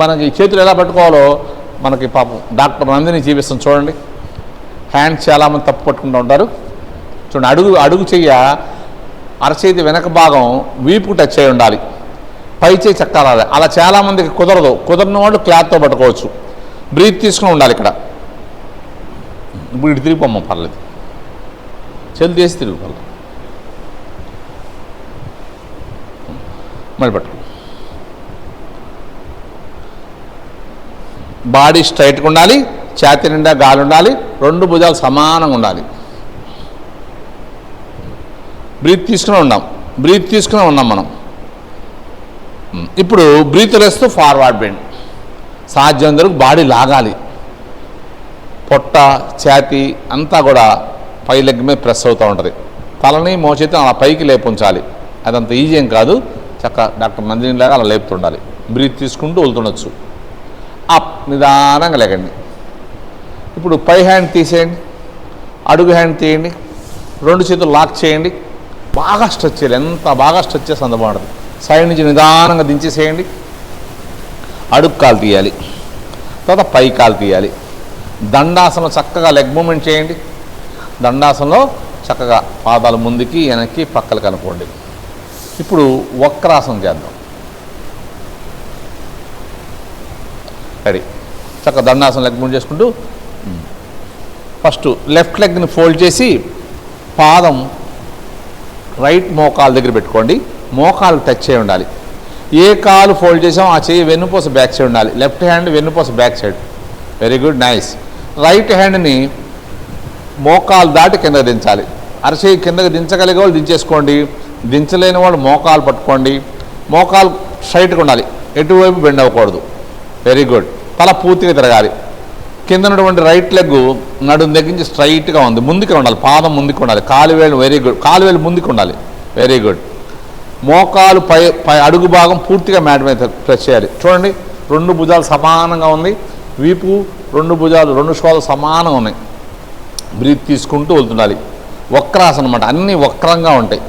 మనకి చేతులు ఎలా పట్టుకోవాలో మనకి పాపం డాక్టర్ నందిని చూపిస్తాం చూడండి. హ్యాండ్ చాలామంది తప్పు పట్టుకుంటూ ఉంటారు. చూడండి, అడుగు చెయ్య అరచేతి వెనక భాగం వీపు టచ్ అయి ఉండాలి. పై చేయి చక్కాలి. అలా చాలామందికి కుదరదు. కుదరని వాళ్ళు క్లాత్తో పట్టుకోవచ్చు. బ్రీత్ తీసుకుని ఉండాలి. ఇక్కడ ఇప్పుడు ఇటు తిరిగిపోమ్మ పర్లేదు. చేతులు తీసి తిరిగి పర్లేదు. మళ్ళీ పట్టుకో. బాడీ స్ట్రైట్గా ఉండాలి. ఛాతీ నిండా గాలి ఉండాలి. రెండు భుజాలు సమానంగా ఉండాలి. బ్రీత్ తీసుకునే ఉన్నాం మనం. ఇప్పుడు బ్రీత్ వేస్తూ ఫార్వర్డ్ బెండ్. సాధ్యం వరకు బాడీ లాగాలి. పొట్ట ఛాతీ అంతా కూడా పై లెగ్ మీద ప్రెస్ అవుతూ ఉంటుంది. తలని మోచేతి అలా పైకి లేపుంచాలి. అదంత ఈజీ ఏం కాదు. చక్కగా డాక్టర్ నందిని లాగా అలా లేపుతుండాలి. బ్రీత్ తీసుకుంటూ వెళ్తుండొచ్చు. అప్ నిదానంగా లేకండి. ఇప్పుడు పై హ్యాండ్ తీసేయండి. అడుగు హ్యాండ్ తీయండి. రెండు చేతులు లాక్ చేయండి. బాగా స్ట్రెచ్ చేయాలి. ఎంత బాగా స్ట్రెచ్ చేస్తే అంత బాగుంటుంది. సైడ్ నుంచి నిదానంగా దించేసేయండి. అడుగు కాలు తీయాలి. తర్వాత పై కాలు తీయాలి. దండాసనం చక్కగా లెగ్ మూమెంట్ చేయండి. దండాసనంలో చక్కగా పాదాలు ముందుకి వెనక్కి పక్కలకు అనుకోండి. ఇప్పుడు వక్రాసనం చేద్దాం. రెడీ. చక్కగా దండాసనం లెగ్ మూమెంట్ చేసుకుంటూ ఫస్ట్ లెఫ్ట్ లెగ్ని ఫోల్డ్ చేసి పాదం రైట్ మోకాలు దగ్గర పెట్టుకోండి. మోకాలు టచ్ అయి ఉండాలి. ఏ కాలు ఫోల్డ్ చేసామో ఆ చెయ్యి వెన్నుపూస బ్యాక్ సైడ్ ఉండాలి. లెఫ్ట్ హ్యాండ్ వెన్నుపూస back side. Very good, nice. Right హ్యాండ్ని మోకాలు దాటి కిందకి దించాలి. అరచేయి కిందకి దించగలిగే వాళ్ళు దించేసుకోండి. దించలేని వాళ్ళు మోకాలు పట్టుకోండి. మోకాలు స్ట్రైట్గా ఉండాలి. ఎటువైపు బెండ్ అవ్వకూడదు. Very good. తల పూర్తిగా తిరగాలి. కింద ఉన్నటువంటి రైట్ లెగ్ నడుము దగ్గర నుంచి స్ట్రైట్గా ఉంది. ముందుకు ఉండాలి. పాదం ముందుకు ఉండాలి. కాలువేలు వెరీ గుడ్. కాలువేలు ముందుకు ఉండాలి. Very good. మోకాలు పై అడుగు భాగం పూర్తిగా మ్యాట్ మీద ప్రెస్ చేయాలి. చూడండి, రెండు భుజాలు సమానంగా ఉంది. వీపు రెండు భుజాలు రెండు షోలు సమానంగా ఉన్నాయి. బ్రీత్ తీసుకుంటూ వెళ్తుండాలి. వక్రాసనం అన్నమాట. అన్నీ వక్రంగా ఉంటాయి.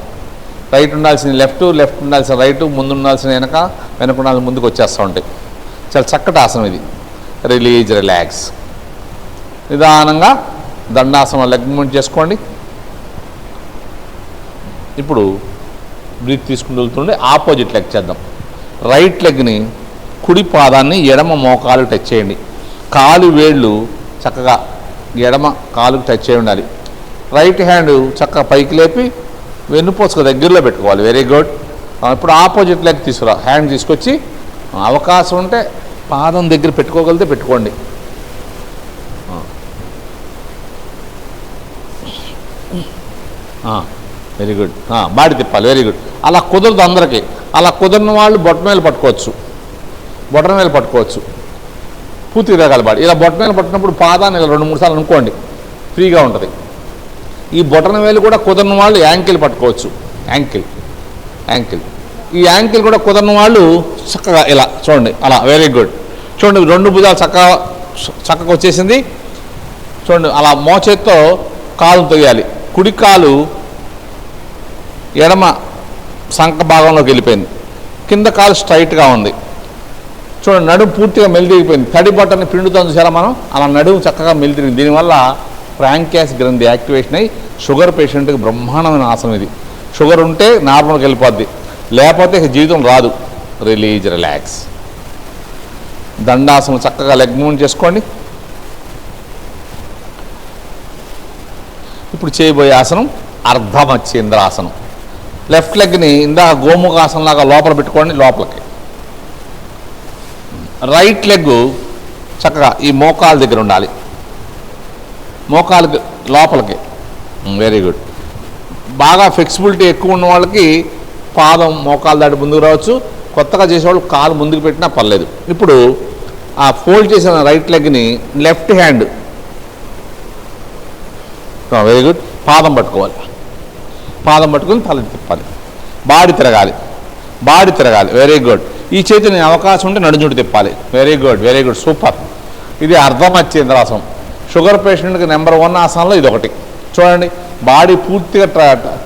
రైట్ ఉండాల్సింది లెఫ్ట్, లెఫ్ట్ ఉండాల్సిన రైట్, ముందు ఉండాల్సిన వెనక, వెనక ఉండాల్సిన ముందుకు వచ్చేస్తూ ఉంటాయి. చాలా చక్కటి ఆసనం ఇది. Release, relax. నిదానంగా దండాసనం లెగ్ మూవ్మెంట్ చేసుకోండి. ఇప్పుడు బ్రీత్ తీసుకుంటూ వెళ్తుండే ఆపోజిట్ లెగ్ చేద్దాం. రైట్ లెగ్ని, కుడి పాదాన్ని ఎడమ మోకాలు టచ్ చేయండి. కాలు వేళ్ళు చక్కగా ఎడమ కాలుకు టచ్ చేయి ఉండాలి. రైట్ హ్యాండ్ చక్కగా పైకి లేపి వెన్నుపోసుకు దగ్గరలో పెట్టుకోవాలి. Very good. ఇప్పుడు ఆపోజిట్ లెగ్ తీసుకురా. హ్యాండ్ తీసుకొచ్చి అవకాశం ఉంటే పాదం దగ్గర పెట్టుకోగలిగితే పెట్టుకోండి. Very good. బాడీ తిప్పాలి. Very good. అలా కుదరదు అందరికీ. అలా కుదరని వాళ్ళు బొట్టమేలు పట్టుకోవచ్చు, బొట్టనవేలు పట్టుకోవచ్చు. పూర్తిగా తిరగాలి బాడీ. ఇలా బొట్టనవేలు పట్టినప్పుడు పాదాన్ని ఇలా 2-3 సార్లు అనుకోండి, ఫ్రీగా ఉంటుంది. ఈ బొటనవేలు కూడా కుదరని వాళ్ళు యాంకిల్ పట్టుకోవచ్చు. Ankle, ankle. ఈ యాంకిల్ కూడా కుదరని వాళ్ళు చక్కగా ఇలా చూడండి. అలా వెరీ గుడ్. చూడండి 2 భుజాలు చక్కగా వచ్చేసింది. చూడండి అలా మోచేత్తో కాలు తొయ్యాలి. కుడి కాలు ఎడమ సంక భాగంలోకి వెళ్ళిపోయింది. కింద కాలు స్ట్రైట్గా ఉంది. చూడండి నడుము పూర్తిగా మెలితిరిగిపోయింది. తడి బట్టని పిండుతాం చూసారా మనం, అలా నడుము చక్కగా మెలితిరిగింది. దీనివల్ల ఫ్రాంక్యాస్ గ్రంథి యాక్టివేషన్ అయ్యి షుగర్ పేషెంట్కి బ్రహ్మాండమైన ఆసనం ఇది. షుగర్ ఉంటే నార్మల్కి వెళ్ళిపోద్ది, లేకపోతే జీవితం రాదు. Release, relax. దండాసనం చక్కగా లెగ్ మూవ్మెంట్ చేసుకోండి. ఇప్పుడు చేయబోయే ఆసనం అర్ధమచ్చేంద్రాసనం. లెఫ్ట్ లెగ్ని ఇందాక గోముఖాసనం లాగా లోపల పెట్టుకోండి, లోపలికి. రైట్ లెగ్ చక్కగా ఈ మోకాల దగ్గర ఉండాలి, మోకాలకి లోపలికి. Very good. బాగా ఫ్లెక్సిబిలిటీ ఎక్కువ ఉన్న వాళ్ళకి పాదం మోకాలు దాటి ముందుకు రావచ్చు. కొత్తగా చేసేవాళ్ళు కాలు ముందుకు పెట్టినా పర్లేదు. ఇప్పుడు ఆ ఫోల్డ్ చేసిన రైట్ లెగ్ని లెఫ్ట్ హ్యాండ్, వెరీ గుడ్, పాదం పట్టుకోవాలి. పాదం పట్టుకుని తల తిప్పాలి. బాడీ తిరగాలి, బాడీ తిరగాలి. Very good. ఈ చేతిని అవకాశం ఉంటే నడుచుంటూ తిప్పాలి. Very good, very good, super. ఇది అర్ధమచ్చేంద్రాసనం. షుగర్ పేషెంట్కి నెంబర్ 1 ఆసనంలో ఇది ఒకటి. చూడండి బాడీ పూర్తిగా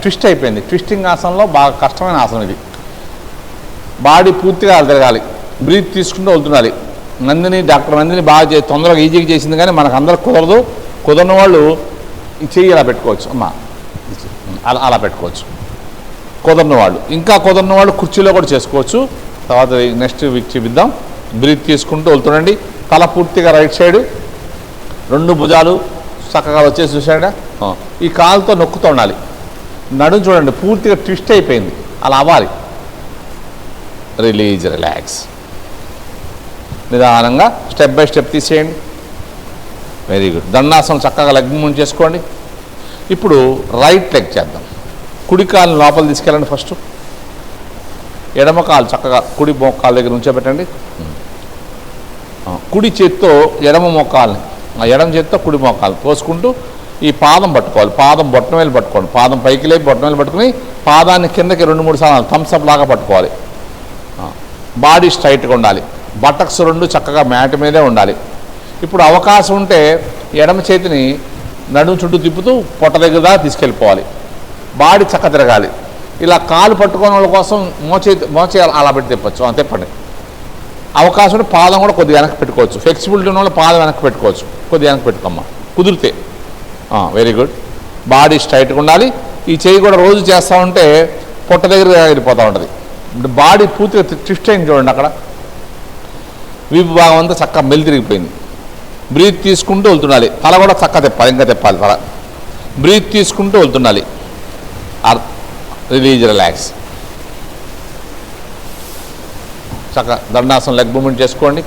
ట్విస్ట్ అయిపోయింది. ట్విస్టింగ్ ఆసనంలో బాగా కష్టమైన ఆసనం ఇది. బాడీ పూర్తిగా తిరగాలి. బ్రీత్ తీసుకుంటూ వెళ్తుండాలి. డాక్టర్ నందిని బాగా తొందరగా ఈజీగా చేసింది, కానీ మనకు అందరికి కుదరదు. కుదరని వాళ్ళు ఈ చెయ్యి ఇలా పెట్టుకోవచ్చు. అమ్మా అలా పెట్టుకోవచ్చు కుదరని వాళ్ళు. ఇంకా కుదరని వాళ్ళు కుర్చీలో కూడా చేసుకోవచ్చు. తర్వాత నెక్స్ట్ వీక్ చూపిద్దాం. బ్రీత్ తీసుకుంటూ వెళ్తుండండి. తల పూర్తిగా రైట్ సైడ్, 2 భుజాలు చక్కగా వచ్చేసి చూసాడా. ఈ కాలుతో నొక్కుతూ ఉండాలి. నడుము చూడండి పూర్తిగా ట్విస్ట్ అయిపోయింది, అలా అవ్వాలి. Release, relax. నిదానంగా స్టెప్ బై స్టెప్ తీసేయండి. Very good. దండాసనం చక్కగా లెగ్ మూవ్మెంట్ చేసుకోండి. ఇప్పుడు రైట్ లెగ్ చేద్దాం. కుడి కాలుని లోపల తీసుకెళ్ళండి. ఫస్ట్ ఎడమ కాలు చక్కగా కుడి మోకాల దగ్గర ఉంచోబెట్టండి. కుడి చేత్తో ఎడమ మోకాల్ని, ఎడమ చేత్తో కుడి మోకాలు పోసుకుంటూ ఈ పాదం పట్టుకోవాలి. పాదం బొట్టనవేలు పట్టుకోండి. పాదం పైకి లేపి బొట్టనవేలు పట్టుకుని పాదాన్ని కిందకి 2-3 సార్లు థమ్స్అప్ లాగా పట్టుకోవాలి. బాడీ స్ట్రైట్గా ఉండాలి. బటక్స్ 2 చక్కగా మ్యాట్ మీదే ఉండాలి. ఇప్పుడు అవకాశం ఉంటే ఎడమ చేతిని నడుము చుట్టూ తిప్పుతూ పొట్ట దగ్గర దాకా తీసుకెళ్ళిపోవాలి. బాడీ చక్క తిరగాలి. ఇలా కాలు పట్టుకునే వాళ్ళ కోసం మోచే అలా పెట్టి తిప్పచ్చు. తిప్పండి. అవకాశం ఉంటే పాదం కూడా కొద్దిగా వెనక్కి పెట్టుకోవచ్చు. ఫ్లెక్సిబిలిటీ ఉన్న వాళ్ళు పాదం వెనక్కి పెట్టుకోవచ్చు. కొద్దిగా వెనక్కి పెట్టుకోమ్మా కుదిరితే. Very good. బాడీ స్ట్రైట్గా ఉండాలి. ఈ చేయి కూడా రోజు చేస్తూ ఉంటే పొట్ట దగ్గర వెళ్ళిపోతూ ఉంటుంది. బాడీ పూర్తిగా ట్విస్ట్ అయింది చూడండి. అక్కడ వీపు భాగం అంతా చక్కగా మెలితిరిగిపోయింది. బ్రీత్ తీసుకుంటూ వెళ్తుండాలి. తల కూడా చక్కగా తిప్పాలి, ఇంకా తిప్పాలి తల. బ్రీత్ తీసుకుంటూ వెళ్తుండాలి. Release, relax. చక్కగా దండాసనం లెగ్ మూవ్మెంట్ చేసుకోండి.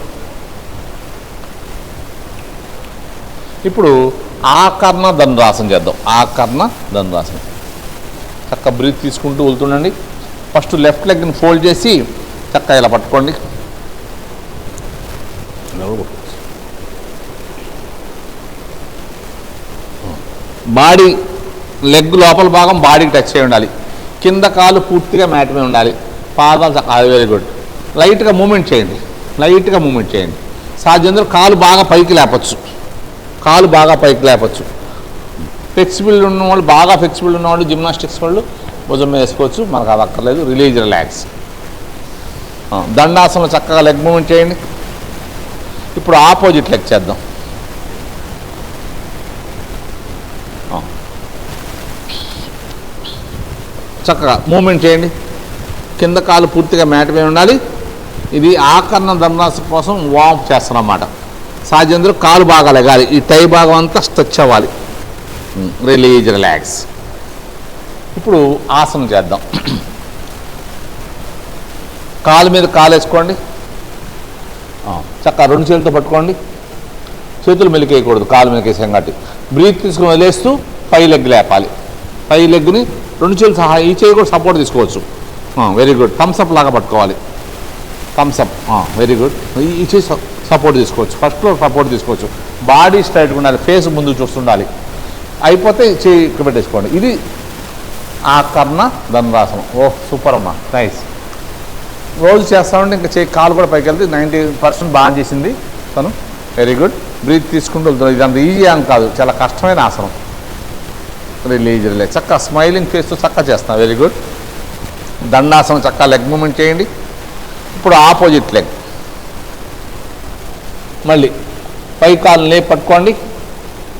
ఇప్పుడు ఆకర్ణ దండాసనం చేద్దాం. ఆకర్ణ దండాసనం. చక్కగా బ్రీత్ తీసుకుంటూ వెళ్తుండండి. ఫస్ట్ లెఫ్ట్ లెగ్ని ఫోల్డ్ చేసి చక్కగా ఇలా పట్టుకోండి. బాడీ లెగ్ లోపల భాగం బాడీకి టచ్ అయి ఉండాలి. కింద కాలు పూర్తిగా మ్యాట్ మీద ఉండాలి. పాదాలు వెరీ గుడ్. లైట్గా మూమెంట్ చేయండి, లైట్గా మూమెంట్ చేయండి. సాధ్యంతో కాలు బాగా పైకి లేపచ్చు, కాలు బాగా పైకి లేపచ్చు. ఫ్లెక్సిబుల్ ఉన్నవాళ్ళు, బాగా ఫ్లెక్సిబుల్ ఉన్నవాళ్ళు, జిమ్నాస్టిక్స్ వాళ్ళు భుజం మీద వేసుకోవచ్చు, మనకు అది అక్కర్లేదు. Release, relax. దండాసనం చక్కగా లెగ్ మూవ్మెంట్ చేయండి. ఇప్పుడు ఆపోజిట్ లెగ్ చేద్దాం. చక్కగా మూమెంట్ చేయండి. కింద కాలు పూర్తిగా మ్యాట్ మీద ఉండాలి. ఇది ఆకర్ణ దండాసనం కోసం వార్మ్ చేస్తారన్నమాట. సాధ్యంతో కాలు బాగా లెగాలి, ఈ టై భాగం అంతా స్ట్రెచ్ అవ్వాలి. Release, relax. ఇప్పుడు ఆసనం చేద్దాం. కాలు మీద కాలు వేసుకోండి. చక్కగా 2 చేతులతో పట్టుకోండి. చేతులు మెలికేయకూడదు, కాలు మెలికేసాం కాబట్టి. బ్రీత్ తీసుకుని వదిలేస్తూ పై లెగ్ లేపాలి. పై లెగ్ని 2 చేతులు సహా, ఈ చేయి కూడా సపోర్ట్ తీసుకోవచ్చు. Very good. థమ్స్అప్ లాగా పట్టుకోవాలి. థమ్స్అప్. Very good. ఈ చేయి సపోర్ట్ తీసుకోవచ్చు, ఫస్ట్లో సపోర్ట్ తీసుకోవచ్చు. బాడీ స్ట్రైట్గా ఉండాలి, ఫేస్ ముందు చూస్తుండాలి. అయిపోతే చేయి ఇక్కడ పెట్టేసుకోండి. ఇది ఆకర్ణ దండాసనం. సూపర్ అమ్మా, నైస్. రోజు చేస్తామంటే ఇంకా చేయి కాలు కూడా పైకి వెళ్తే 90% బాగా చేసింది తను. Very good. బ్రీత్ తీసుకుంటూ వెళ్తున్నాం. ఇదంత ఈజీ అని కాదు, చాలా కష్టమైన ఆసనం. Release, relax. చక్కగా స్మైలింగ్ ఫేస్తో చక్కగా చేస్తాం. Very good. దండాసనం చక్కగా లెగ్ మూమెంట్ చేయండి. ఇప్పుడు ఆపోజిట్ లెగ్. మళ్ళీ పై కాలు లేపి పట్టుకోండి.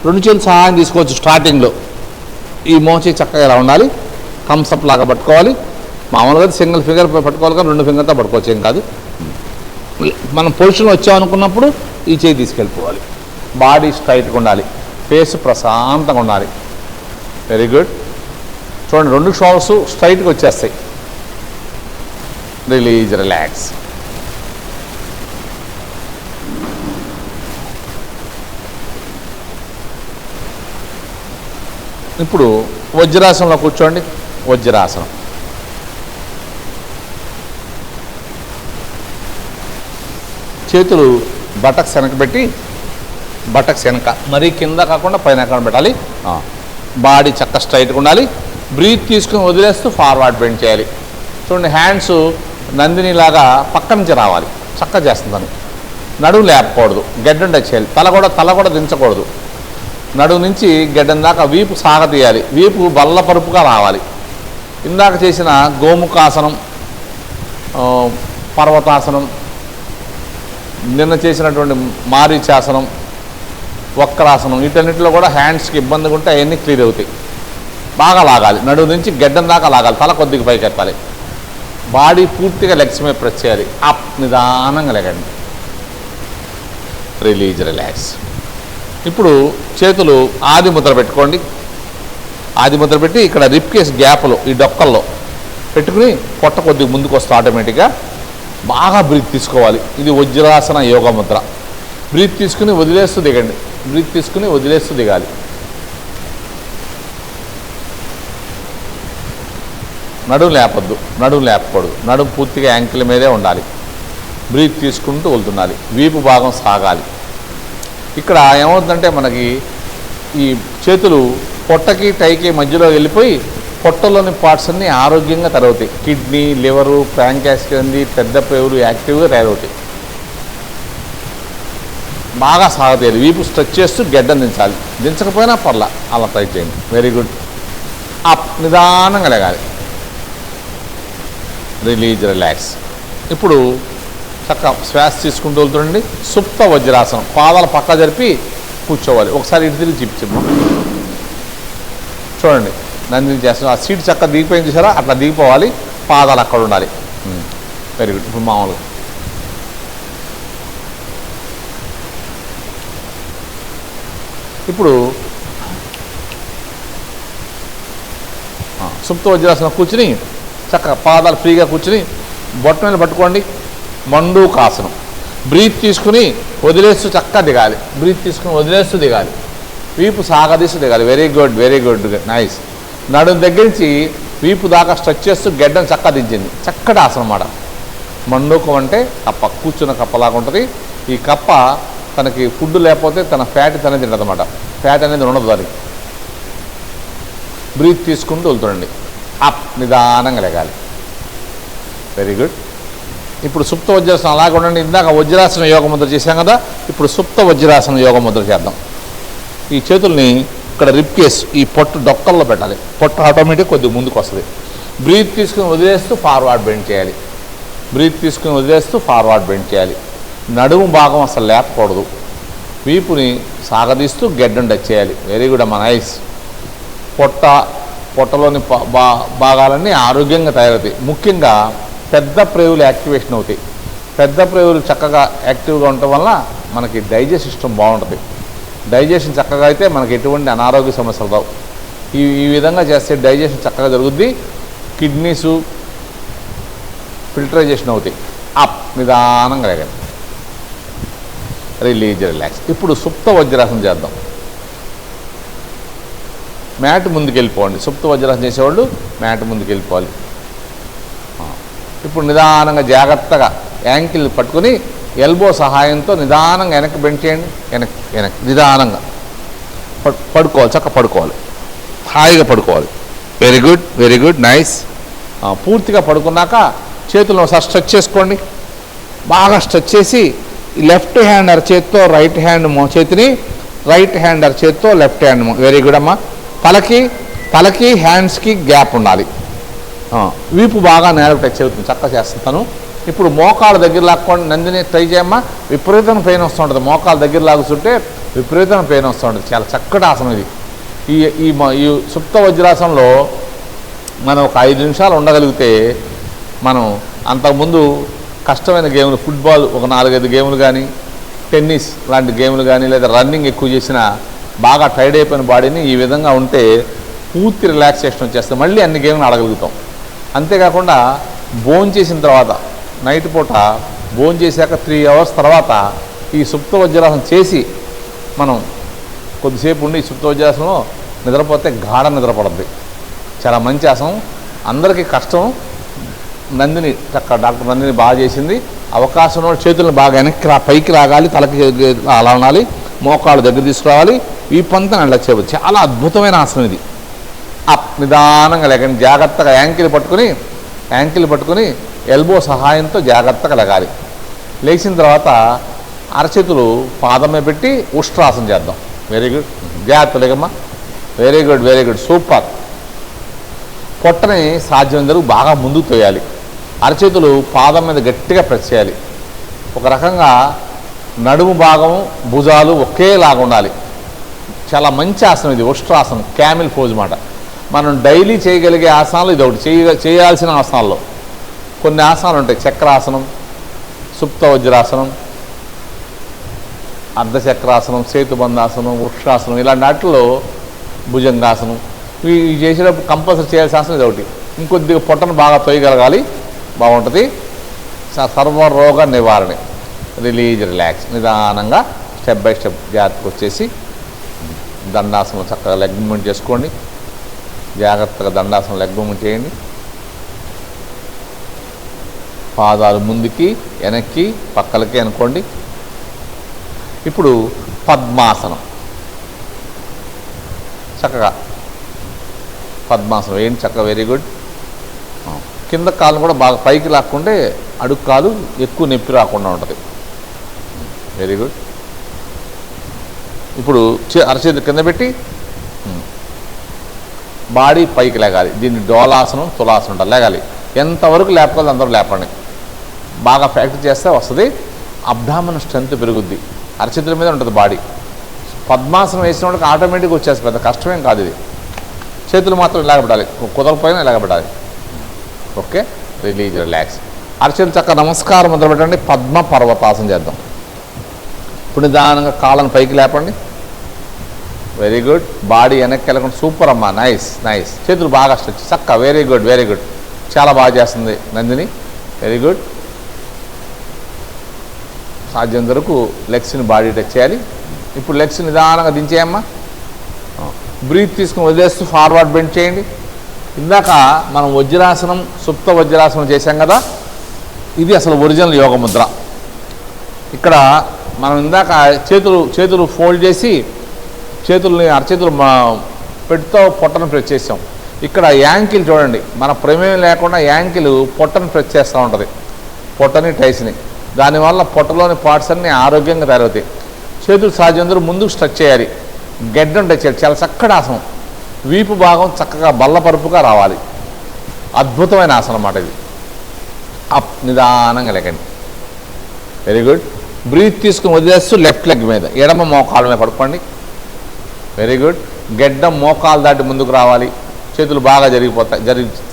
2 చేతులు సహాయం తీసుకోవచ్చు. స్టార్టింగ్లో ఈ మోచి చక్కగా ఎలా ఉండాలి, థమ్స్అప్ లాగా పట్టుకోవాలి. మామూలుగా సింగిల్ ఫింగర్ పట్టుకోవాలి, కానీ 2 ఫింగర్తో పట్టుకోవచ్చు, ఏం కాదు. మనం పొజిషన్లో వచ్చామనుకున్నప్పుడు ఈ చేయి తీసుకెళ్ళిపోవాలి. బాడీ స్ట్రైట్గా ఉండాలి, ఫేస్ ప్రశాంతంగా ఉండాలి. Very good. చూడండి, 2 షోల్డర్స్ స్ట్రైట్గా వచ్చేస్తాయి. Release, relax. ఇప్పుడు వజ్రాసనంలో కూర్చోండి. వజ్రాసనం. చేతులు బటక్స్ వెనక పెట్టి, బటక్స్ వెనక మరీ కింద కాకుండా పైన ఎక్కడ పెట్టాలి. బాడీ చక్క స్ట్రైట్గా ఉండాలి. బ్రీత్ తీసుకుని వదిలేస్తూ ఫార్వర్డ్ బెండ్ చేయాలి. చూడండి, హ్యాండ్స్ నందినిలాగా పక్క నుంచి రావాలి. చక్కగా చేస్తుందని. నడుము లేపకూడదు, గెడ్డం టచ్ చేయాలి. తల కూడా దించకూడదు. నడుము నుంచి గెడ్డం దాకా వీపు సాగతీయాలి. వీపు బల్లపరుపుగా రావాలి. ఇందాక చేసిన గోముఖాసనం, పర్వతాసనం, నిన్న చేసినటువంటి మారీచాసనం, వక్రాసనం, వీటన్నిటిలో కూడా హ్యాండ్స్కి ఇబ్బందిగా ఉంటే అవన్నీ క్లియర్ అవుతాయి. బాగా లాగాలి. నడుము నుంచి గెడ్డం దాకా లాగాలి. తల కొద్దిగా పైకి ఎత్తాలి. బాడీ పూర్తిగా లెగ్స్ మీద ప్రెస్ చేయాలి. అప్, నిదానంగా లెగండి. Release, relax. ఇప్పుడు చేతులు ఆది ముద్ర పెట్టుకోండి. ఆది ముద్ర పెట్టి ఇక్కడ రిప్ కేస్ గ్యాప్లో, ఈ డొక్కల్లో పెట్టుకుని పొట్ట కొద్దిగా ముందుకు వస్తే ఆటోమేటిక్గా బాగా బ్రీత్ తీసుకోవాలి. ఇది వజ్రాసన యోగ ముద్ర. బ్రీత్ తీసుకుని వదిలేస్తూ దిగండి. బ్రీత్ తీసుకుని వదిలేస్తూ దిగాలి. నడుము లేపొద్దు, నడుము లేపకూడదు. నడుము పూర్తిగా యాంకిల్ మీదే ఉండాలి. బ్రీత్ తీసుకుంటూ వెళ్తుండాలి. వీపు భాగం సాగాలి. ఇక్కడ ఏమవుతుందంటే మనకి ఈ చేతులు పొట్టకి టైకి మధ్యలో వెళ్ళిపోయి పొట్టలోని పార్ట్స్ అన్నీ ఆరోగ్యంగా తయారవుతాయి. కిడ్నీ, లివరు, ప్యాంక్యాస్ కింది పెద్ద పేవులు యాక్టివ్గా తయారవుతాయి. బాగా సాగుతాయి. వీపు స్ట్రెచ్ చేస్తూ గెడ్డం దించాలి. దించకపోయినా పర్లా, అలా ట్రై చేయండి. Very good. అప్, నిదానంగా లేగాలి. Release, relax. ఇప్పుడు చక్క శ్వాస తీసుకుంటూ వెళ్తుండండి. సుప్త వజ్రాసనం. పాదాలు పక్క జరిపి కూర్చోవాలి. ఒకసారి ఇటు తిరిగి చెప్పు. చూడండి, నందిని చేస్తున్నాం. ఆ సీట్ చక్క దిగిపోయింది చూసారా, అట్లా దిగిపోవాలి. పాదాలు అక్కడ ఉండాలి. Very good. ఇప్పుడు మామూలుగా ఇప్పుడు సుప్త వజ్రాసనం కూర్చుని చక్కగా పాదాలు ఫ్రీగా కూర్చుని బొట్ట మీద పట్టుకోండి. మండూకాసనం. బ్రీత్ తీసుకుని వదిలేస్తూ చక్కగా దిగాలి. బ్రీత్ తీసుకుని వదిలేస్తూ దిగాలి. వీపు సాగదీస్తూ దిగాలి. Very good, very good, nice. నడుము దగ్గర నుంచి వీపు దాకా స్ట్రెచ్ చేస్తూ గెడ్డం చక్కగా దించింది. చక్కటి ఆసనం అన్నమాట. మండూకం అంటే కప్ప, కూర్చున్న కప్పలాగా ఉంటుంది. ఈ కప్ప తనకి ఫుడ్ లేకపోతే తన ఫ్యాట్ అనేది తింటుంది అన్నమాట. ఫ్యాట్ అనేది ఉండదు దానికి. బ్రీత్ తీసుకుంటూ వెళ్తుండండి. అప్, నిదానంగా లెగాలి. Very good. ఇప్పుడు సుప్త వజ్రాసనం అలాగే ఉండండి. ఇందాక వజ్రాసన యోగ ముద్ర చేశాం కదా, ఇప్పుడు సుప్త వజ్రాసన యోగ ముద్ర చేద్దాం. ఈ చేతుల్ని ఇక్కడ రిప్ కేస్, ఈ పొట్టు డొక్కల్లో పెట్టాలి. పొట్టు ఆటోమేటిక్ కొద్దిగా ముందుకు వస్తుంది. బ్రీత్ తీసుకుని వదిలేస్తూ ఫార్వర్డ్ బెండ్ చేయాలి. బ్రీత్ తీసుకుని వదిలేస్తూ ఫార్వర్డ్ బెండ్ చేయాలి. నడుము భాగం అసలు లేపకూడదు. వీపుని సాగదీస్తూ గెడ్డం టచ్ చేయాలి. వెరీ గుడ్ అమ్మా, నైస్. పొట్టలోని భాగాలన్నీ ఆరోగ్యంగా తయారవుతాయి. ముఖ్యంగా పెద్ద ప్రేవులు యాక్టివేషన్ అవుతాయి. పెద్ద ప్రేవులు చక్కగా యాక్టివ్గా ఉండటం వల్ల మనకి డైజెస్ట్ సిస్టమ్ బాగుంటుంది. డైజెషన్ చక్కగా అయితే మనకి ఎటువంటి అనారోగ్య సమస్యలు రావు. ఈ విధంగా చేస్తే డైజెషన్ చక్కగా జరుగుద్ది. కిడ్నీసు ఫిల్టరైజేషన్ అవుతాయి. అప్, నిదానంగా లేగండి. Release, relax. ఇప్పుడు సుప్త వజ్రాసనం చేద్దాం. మ్యాట్ ముందుకు వెళ్ళిపోండి. సుప్త వజ్రాసనం చేసేవాళ్ళు మ్యాట్ ముందుకు వెళ్ళిపోవాలి. ఇప్పుడు నిదానంగా జాగ్రత్తగా యాంకిల్ పట్టుకుని ఎల్బో సహాయంతో నిదానంగా వెనక్కి బెండ్ చేయండి. వెనక్కి నిదానంగా పడుకోవాలి. చక్కగా పడుకోవాలి. హాయిగా పడుకోవాలి. Very good, very good, nice. పూర్తిగా పడుకున్నాక చేతులను ఒకసారి స్ట్రెచ్ చేసుకోండి. బాగా స్ట్రెచ్ చేసి లెఫ్ట్ హ్యాండ్ అరచేతితో రైట్ హ్యాండ్ చేతిని, రైట్ హ్యాండ్ అరచేతితో లెఫ్ట్ హ్యాండ్. వెరీ గుడ్ అమ్మా. తలకి హ్యాండ్స్కి గ్యాప్ ఉండాలి. వీపు బాగా నేలకు టచ్ అవుతుంది. చక్కగా చేస్తాను. ఇప్పుడు మోకాళ్ళ దగ్గర లాక్కోండి. నందిని ట్రై చేయమ్మా. విపరీతమైన పెయిన్ వస్తుంటుంది. మోకాళ్ళ దగ్గర లాగుతుంటే విపరీతమైన పెయిన్ వస్తుంటుంది. చాలా చక్కటి ఆసనం ఇది. ఈ సుప్త వజ్రాసనంలో మనం ఒక 5 నిమిషాలు ఉండగలిగితే మనం అంతకుముందు కష్టమైన గేములు, ఫుట్బాల్ ఒక 4-5 గేములు కానీ, టెన్నిస్ లాంటి గేములు కానీ, లేదా రన్నింగ్ ఎక్కువ చేసిన బాగా టైర్డ్ అయిపోయిన బాడీని ఈ విధంగా ఉంటే పూర్తి రిలాక్సేషన్ వచ్చేస్తే మళ్ళీ అన్ని గేమ్లు ఆడగలుగుతాం. అంతేకాకుండా భోజనం చేసిన తర్వాత, నైట్ పూట భోజనం చేశాక 3 అవర్స్ తర్వాత ఈ సుప్త వజ్రాసనం చేసి మనం కొద్దిసేపు ఉండి సుప్త వజ్రాసనంలో నిద్రపోతే గాఢ నిద్రపడుద్ది. చాలా మంచి ఆసనం. అందరికీ కష్టం. నందిని డాక్టర్ నందిని బాగా చేసింది. అవకాశంలో చేతులను బాగా వెనక్కి పైకి లాగాలి. తలకి అలా అనాలి. మోకాళ్ళు దగ్గర తీసుకురావాలి. వీపంతా నల్ల చేయవచ్చు. చాలా అద్భుతమైన ఆసనం ఇది. అప్, నిదానంగా లేకండి. జాగ్రత్తగా యాంకిల్ పట్టుకుని ఎల్బో సహాయంతో జాగ్రత్తగా లెగాలి. లేచిన తర్వాత అరచేతులు పాదమే పెట్టి ఉష్ట్రాసనం చేద్దాం. Very good. జాగ్రత్త లేకమ్మా. Very good, very good, super. పొట్టని సాధ్యమైనందుకు బాగా ముందుకు తోయాలి. అరచేతులు పాదం మీద గట్టిగా ప్రెస్ చేయాలి. ఒక రకంగా నడుము భాగం, భుజాలు ఒకేలాగా ఉండాలి. చాలా మంచి ఆసనం ఇది. ఉష్ట్రాసనం, క్యామిల్ పోజ్ మాట. మనం డైలీ చేయగలిగే ఆసనాలు ఇది ఒకటి. చేయాల్సిన ఆసనాల్లో కొన్ని ఆసనాలు ఉంటాయి. చక్రాసనం, సుప్త వజ్రాసనం, అర్ధచక్రాసనం, సేతుబంధాసనం, వృక్షాసనం, ఇలాంటి వాటిలో భుజంగాసనం. ఇవి చేసేటప్పుడు కంపల్సరీ చేయాల్సిన ఆసనం ఇది ఒకటి. ఇంకొద్దిగా పొట్టను బాగా తొయ్యగలగాలి. బాగుంటుంది. సర్వరోగ నివారణ. Release, relax. నిదానంగా స్టెప్ బై స్టెప్ జాగ్రత్తగా వచ్చేసి దండాసనం చక్కగా లెగ్ మూవ్మెంట్ చేసుకోండి. జాగ్రత్తగా దండాసనం లెగ్ మూవ్మెంట్ చేయండి. పాదాలు ముందుకి, వెనక్కి, పక్కలకి అనుకోండి. ఇప్పుడు పద్మాసనం. చక్కగా పద్మాసనం ఏంటి చక్కగా. Very good. కింద కాలు కూడా బాగా పైకి లాక్కుంటే అడుగు కాలు ఎక్కువ నొప్పి రాకుండా ఉంటుంది. Very good. ఇప్పుడు అరచేతి కింద పెట్టి బాడీ పైకి లేగాలి. దీన్ని డోలాసనం, తులాసనం ఉంటుంది. లేగాలి. ఎంతవరకు లేపకాలి అంతవరకు లేపండి. బాగా ప్రాక్టీస్ చేస్తే వస్తుంది. అబ్డామన్ స్ట్రెంత్ పెరుగుద్ది. అరచేతుల మీద ఉంటుంది బాడీ. పద్మాసనం వేసిన వాళ్ళకి ఆటోమేటిక్గా వచ్చేస్తుంది. పెద్ద కష్టమేం కాదు ఇది. చేతులు మాత్రం ఇలాగ పెట్టాలి. కుదరకపోయినా ఇలాగ పెట్టాలి. ఓకే. Release, relax. అరచేతులు చక్కగా నమస్కారం మొదలు పెట్టండి. పద్మ పర్వతాసనం చేద్దాం. ఇప్పుడు నిదానంగా కాళ్ళను పైకి లేపండి. Very good. బాడీ వెనక్కి వెళ్ళకుండా సూపర్ అమ్మా. Nice, nice. చేతులు బాగా స్ట్రెచ్ చక్కగా. Very good, very good. చాలా బాగా చేస్తుంది నందిని. Very good. సాధ్యం వరకు లెగ్స్ని బాడీ టచ్ చేయాలి. ఇప్పుడు లెగ్స్ నిదానంగా దించేయమ్మా. బ్రీత్ తీసుకుని వదిలేస్తూ ఫార్వర్డ్ బెండ్ చేయండి. ఇందాక మనం వజ్రాసనం, సుప్త వజ్రాసనం చేశాం కదా. ఇది అసలు ఒరిజినల్ యోగ ముద్ర. ఇక్కడ మనం ఇందాక చేతులు ఫోల్డ్ చేసి అరచేతులు పెట్టుతో పొట్టను ప్రెస్ చేసాం. ఇక్కడ యాంకిల్ చూడండి. మన ప్రమేయం లేకుండా యాంకిల్ పొట్టను ప్రెస్ చేస్తూ ఉంటుంది. పొట్టని, టైస్ని. దానివల్ల పొట్టలోని పార్ట్స్ అన్నీ ఆరోగ్యంగా తయారవుతాయి. చేతులు సాధ్యంతో ముందుకు స్ట్రెచ్ చేయాలి. గెడ్డం టచ్ చేయాలి. చాలా చక్కటి ఆసనం. వీపు భాగం చక్కగా బల్లపరుపుగా రావాలి. అద్భుతమైన ఆసనం అన్నమాట ఇది. అప్, నిదానంగా లెగండి. Very good. బ్రీత్ తీసుకుని వదిలేస్తూ లెఫ్ట్ లెగ్ మీద, ఎడమ మోకాళ్ళ మీద పడుకోండి. Very good. గెడ్డం మోకాలు దాటి ముందుకు రావాలి, చేతులు బాగా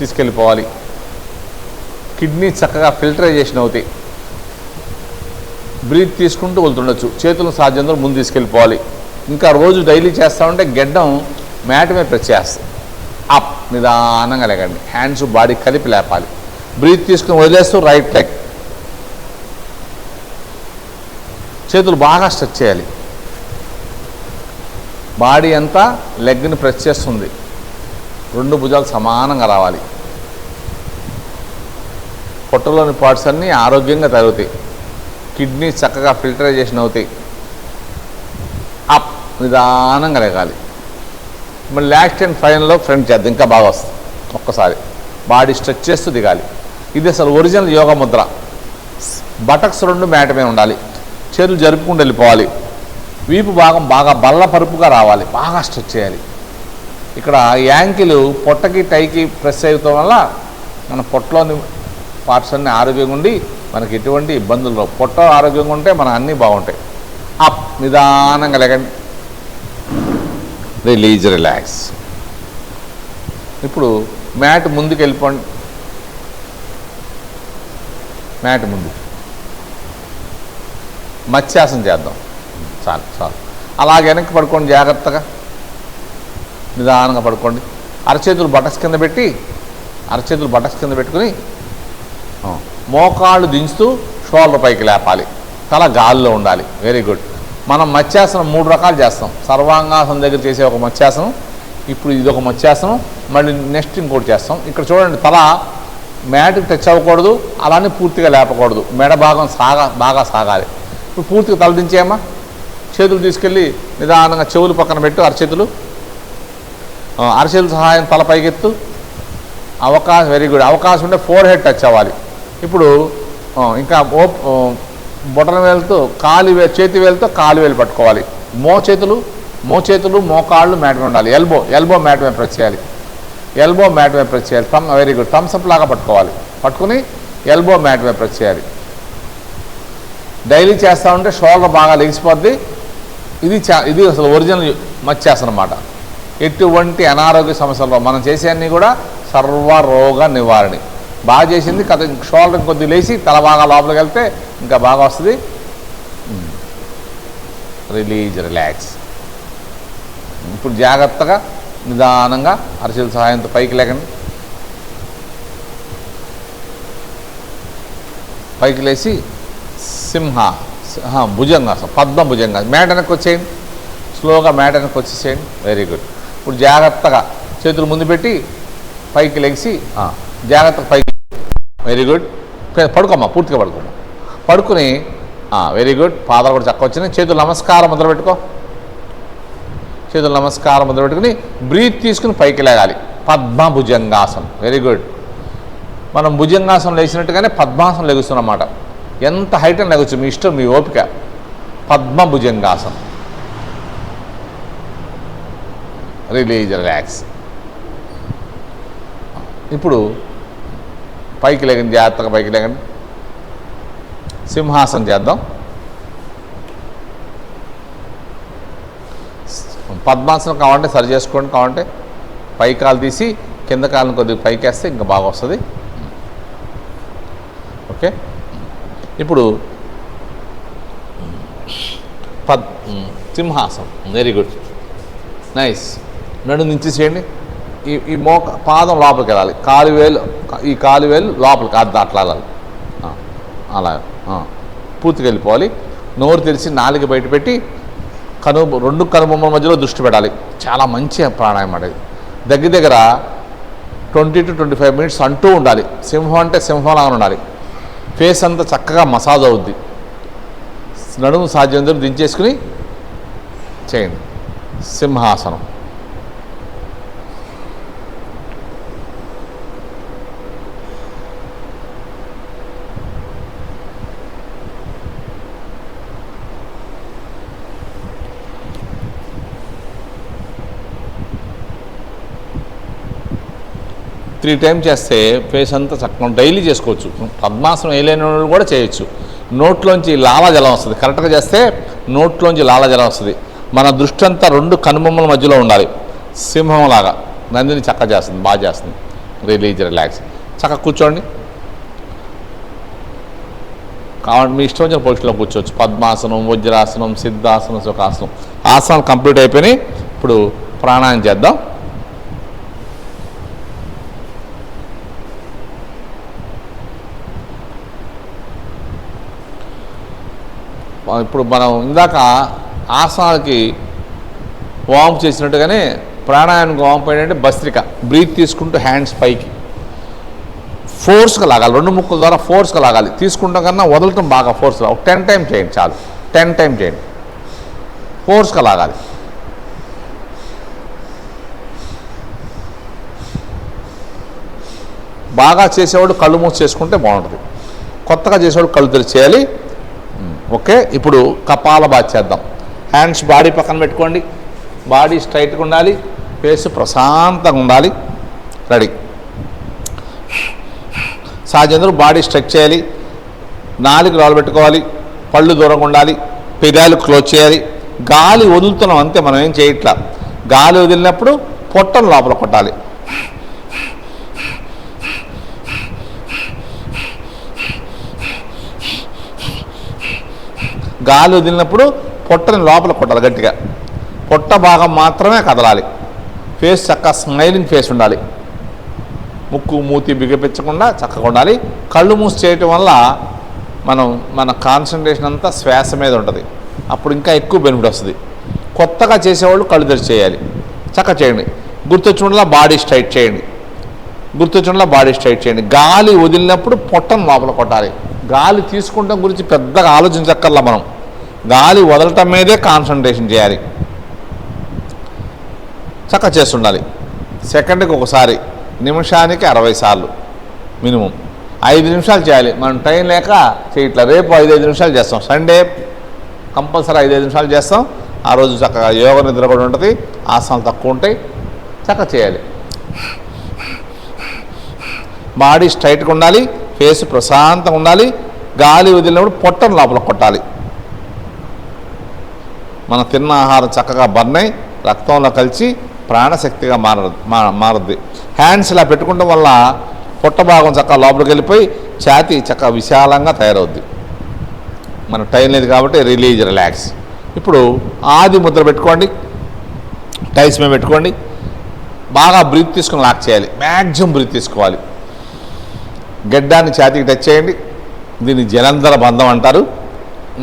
తీసుకెళ్ళిపోవాలి. కిడ్నీ చక్కగా ఫిల్టరైజేషన్ అవుతాయి. బ్రీత్ తీసుకుంటూ వెళ్తుండొచ్చు. చేతులను సాధ్యంతో ముందు తీసుకెళ్ళిపోవాలి. ఇంకా రోజు డైలీ చేస్తూ ఉంటే గెడ్డం మ్యాట్ మీద ప్రెస్ చేస్తుంది. అప్, నిదానంగా లేకండి. హ్యాండ్స్ బాడీ కలిపి లేపాలి. బ్రీత్ తీసుకుని వదిలేస్తూ రైట్ లెగ్, చేతులు బాగా స్ట్రెచ్ చేయాలి. బాడీ అంతా లెగ్ని ప్రెస్ చేస్తుంది. 2 భుజాలు సమానంగా రావాలి. పొట్టలోని పార్ట్స్ అన్నీ ఆరోగ్యంగా తరుగుతాయి. కిడ్నీ చక్కగా ఫిల్టరైజేషన్ అవుతాయి. అప్, నిదానంగా లేగాలి. మళ్ళీ లాస్ట్ అండ్ ఫైనల్లో ఫ్రంట్ చేద్దాం, ఇంకా బాగా వస్తుంది. ఒక్కసారి బాడీ స్ట్రెచ్ చేస్తూ దిగాలి. ఇది అసలు ఒరిజినల్ యోగ ముద్ర. బటక్స్ 2 మ్యాట్ మీద ఉండాలి. చేతులు జరుపుకుంటూ వెళ్ళిపోవాలి. వీపు భాగం బాగా బల్ల పరుపుగా రావాలి. బాగా స్ట్రెచ్ చేయాలి. ఇక్కడ యాంకిల్ పొట్టకి టైకి ప్రెస్ అయ్యటం వల్ల మన పొట్టలోని పార్ట్స్ అన్నీ ఆరోగ్యంగా ఉండి మనకి ఎటువంటి ఇబ్బందులు రావు. పొట్ట ఆరోగ్యంగా ఉంటే మన అన్నీ బాగుంటాయి. అప్, నిదానంగా లేకండి. Release, relax. ఇప్పుడు మ్యాట్ ముందుకు వెళ్ళిపోండి. మ్యాట్ ముందు మత్స్యాసనం చేద్దాం. చాలు. అలాగే వెనక్కి పడుకోండి. జాగ్రత్తగా నిదానంగా పడుకోండి. అరచేతులు బటక్స్ కింద పెట్టుకుని మోకాళ్ళు దించుతూ షోల్డర్ పైకి లేపాలి. తల గాల్లో ఉండాలి. Very good. మనం మత్స్యాసనం 3 రకాలు చేస్తాం. సర్వాంగాసనం దగ్గర చేసే ఒక మత్స్యాసనం, ఇప్పుడు ఇది ఒక మత్స్యాసనం, మళ్ళీ నెక్స్ట్ ఇంకోటి చేస్తాం. ఇక్కడ చూడండి, తల మ్యాట్కి టచ్ అవ్వకూడదు, అలానే పూర్తిగా లేపకూడదు. మెడ భాగం బాగా సాగాలి. ఇప్పుడు పూర్తిగా తల దించేయమ్మా. చేతులు తీసుకెళ్ళి నిదానంగా చెవులు పక్కన పెట్టు. అరచేతులు సహాయం తల పైకెత్తు. Very good. అవకాశం ఉంటే 4 హెడ్ టచ్ అవ్వాలి. ఇప్పుడు ఇంకా బొటన వేలుతో చేతి వేలుతో కాలు వేలు పట్టుకోవాలి. మోకాళ్ళు మ్యాట్ మీద ఉండాలి. ఎల్బో మ్యాట్ మీద ప్రెస్ చేయాలి. Very good. థమ్స్అప్ లాగా పట్టుకోవాలి. పట్టుకుని ఎల్బో మ్యాట్ మీద ప్రెస్ చేయాలి. డైలీ చేస్తూ ఉంటే షోల్డర్ బాగా లెగిసిపోద్ది. ఇది అసలు ఒరిజినల్ మత్స్యాసనం అన్నమాట. ఎటువంటి అనారోగ్య సమస్యలు మనం చేసేవన్నీ కూడా సర్వరోగ నివారణి. బాగా చేసింది కథ. షోల్డర్ కొద్ది లేచి తల బాగా లోపలికి వెళ్తే ఇంకా బాగా వస్తుంది. Release, relax. ఇప్పుడు జాగ్రత్తగా నిదానంగా అరచేతుల సహాయంతో పైకి లేకండి. పైకి లేచి భుజంగాసనం, పద్మ భుజంగాసనం. మ్యాట్ వెనక్కి వచ్చేయండి. స్లోగా మ్యాట్ వెనక్కి వచ్చేసేయండి. Very good. ఇప్పుడు జాగ్రత్తగా చేతులు ముందు పెట్టి పైకి లెగిసి జాగ్రత్తగా పైకి. Very good. పడుకోమ్మా, పూర్తిగా పడుకుని వెరీ గుడ్. పాదాలు కూడా చక్కగా వచ్చినాయి. చేతులు నమస్కారం మొదలుపెట్టుకో. మొదలుపెట్టుకుని బ్రీత్ తీసుకుని పైకి లేగాలి. పద్మ భుజంగాసనం. Very good. మనం భుజంగాసనం లేచినట్టుగానే పద్మాసనం లెగుస్తున్నమాట. ఎంత హైట్ అని లెగొచ్చు, మీ ఇష్టం, మీ ఓపిక. పద్మ భుజంగాసనం. Release, relax. ఇప్పుడు పైకి లేకండి. జాగ్రత్తగా పైకి లేకండి. సింహాసనం చేద్దాం. పద్మాసనం కావాలంటే సరి చేసుకోండి. కావాలంటే పై కాలు తీసి కింద కాళ్ళని కొద్దిగా పైకి వేస్తే ఇంకా బాగా వస్తుంది. ఓకే. ఇప్పుడు సింహాసనం. Very good, nice. నడు నుంచి చేయండి. ఈ పాదం లోపలికి వెళ్ళాలి. ఈ కాలు వేలు లోపలికి అట్లా వెళ్ళాలి. అలా పూర్తిగా వెళ్ళిపోవాలి. నోరు తెరిచి నాలుగు బయట పెట్టి 2 కనుబొమ్మల మధ్యలో దృష్టి పెట్టాలి. చాలా మంచి ప్రాణాయామం అది. దగ్గర 20 to 25 మినిట్స్ అంటూ ఉండాలి. సింహం అంటే సింహంలాగా ఉండాలి. ఫేస్ అంతా చక్కగా మసాజ్ అవుద్ది. నడుము సాధ్యంతో దించేసుకుని చేయండి సింహాసనం. 3 టైమ్స్ చేస్తే ఫేస్ అంతా చక్కగా డైలీ చేసుకోవచ్చు. పద్మాసనం వేయలేని వాళ్ళు కూడా చేయొచ్చు. నోట్లోంచి లాలాజలం వస్తుంది. కరెక్ట్గా చేస్తే నోట్లోంచి లాలాజలం వస్తుంది. మన దృష్టి అంతా 2 కనుబొమ్మల మధ్యలో ఉండాలి. సింహంలాగా నందిని చక్కగా చేస్తుంది, బాగా చేస్తుంది. రిలాక్స్ చక్కగా కూర్చోండి. కాబట్టి మీ ఇష్టం వచ్చిన పొజిషన్లో కూర్చోవచ్చు. పద్మాసనం, వజ్రాసనం, సిద్ధాసనం, సుఖాసనం ఆసనాలు కంప్లీట్ అయిపోయినాయి. ఇప్పుడు ప్రాణాయామం చేద్దాం. ఇప్పుడు మనం ఇందాక ఆసనాలకి వార్మ్ చేసినట్టుగానే ప్రాణాయామానికి వార్మ్ ఏంటంటే భస్త్రిక. బ్రీత్ తీసుకుంటూ హ్యాండ్స్ పైకి ఫోర్స్గా లాగాలి. 2 ముక్కుల ద్వారా ఫోర్స్గా లాగాలి. తీసుకుంటాం కన్నా వదలటం బాగా ఫోర్స్గా. ఒక 10 టైం చేయండి చాలు. 10 టైం చేయండి. ఫోర్స్గా లాగాలి. బాగా చేసేవాడు కళ్ళు మూసి చేసుకుంటే బాగుంటుంది. కొత్తగా చేసేవాడు కళ్ళు తెరిచి చేయాలి. ఓకే, ఇప్పుడు కపాలభాతి చేద్దాం. హ్యాండ్స్ బాడీ పక్కన పెట్టుకోండి. బాడీ స్ట్రైట్గా ఉండాలి. ఫేస్ ప్రశాంతంగా ఉండాలి. రెడీ. సహజంగా బాడీ స్ట్రెచ్ చేయాలి. నాలుగు రాళ్ళు పెట్టుకోవాలి. పళ్ళు దూరంగా ఉండాలి. పెదాలు క్లోజ్ చేయాలి. గాలి వదులుతున్నాం అంతే, మనం ఏం చేయట్లా. గాలి వదిలినప్పుడు పొట్టను లోపల కొట్టాలి. గాలి వదిలినప్పుడు పొట్టని లోపల కొట్టాలి గట్టిగా. పొట్ట భాగం మాత్రమే కదలాలి. ఫేస్ చక్కగా స్మైలింగ్ ఫేస్ ఉండాలి. ముక్కు మూతి బిగపించకుండా చక్కగా ఉండాలి. కళ్ళు మూసి చేయటం వల్ల మన కాన్సన్ట్రేషన్ అంతా శ్వాస మీద ఉంటుంది. అప్పుడు ఇంకా ఎక్కువ బెనిఫిట్ వస్తుంది. కొత్తగా చేసేవాళ్ళు కళ్ళు తెరిచి చేయాలి. చక్కగా చేయండి. గుర్తొచ్చుండలా బాడీ స్ట్రైట్ చేయండి. బాడీ స్ట్రైట్ చేయండి. గాలి వదిలినప్పుడు పొట్టను లోపల కొట్టాలి. గాలి తీసుకుంటాం గురించి పెద్దగా ఆలోచించక్కర్లా. మనం గాలి వదలటం మీదే కాన్సన్ట్రేషన్ చేయాలి. చక్కగా చేస్తుండాలి. సెకండ్కి ఒకసారి, నిమిషానికి 60 సార్లు మినిమం. 5 నిమిషాలు చేయాలి. మనం టైం లేక చేయట్లా. రేపు 5 నిమిషాలు చేస్తాం. సండే కంపల్సరీ 5 నిమిషాలు చేస్తాం. ఆ రోజు చక్కగా యోగ నిద్ర కూడా ఉంటుంది. ఆసనాలు తక్కువ ఉంటాయి. చక్కగా చేయాలి. బాడీ స్ట్రైట్గా ఉండాలి. ఫేస్ ప్రశాంతంగా ఉండాలి. గాలి వదిలినప్పుడు పొట్టను లోపల కొట్టాలి. మనం తిన్న ఆహారం చక్కగా బర్న్ అయి రక్తంలో కలిసి ప్రాణశక్తిగా మారద్ది. హ్యాండ్స్ ఇలా పెట్టుకోవడం వల్ల పొట్ట భాగం చక్కగా లోపలికి వెళ్ళిపోయి ఛాతీ చక్కగా విశాలంగా తయారవుద్ది. మన టైం లేదు కాబట్టి రిలాక్స్. ఇప్పుడు ఆది ముద్ర పెట్టుకోండి. టైస్ మీద పెట్టుకోండి. బాగా బ్రీత్ తీసుకుని లాక్ చేయాలి. మ్యాక్సిమం బ్రీత్ తీసుకోవాలి. గడ్డాన్ని ఛాతీకి టచ్ చేయండి. దీన్ని జలంధర బంధం అంటారు.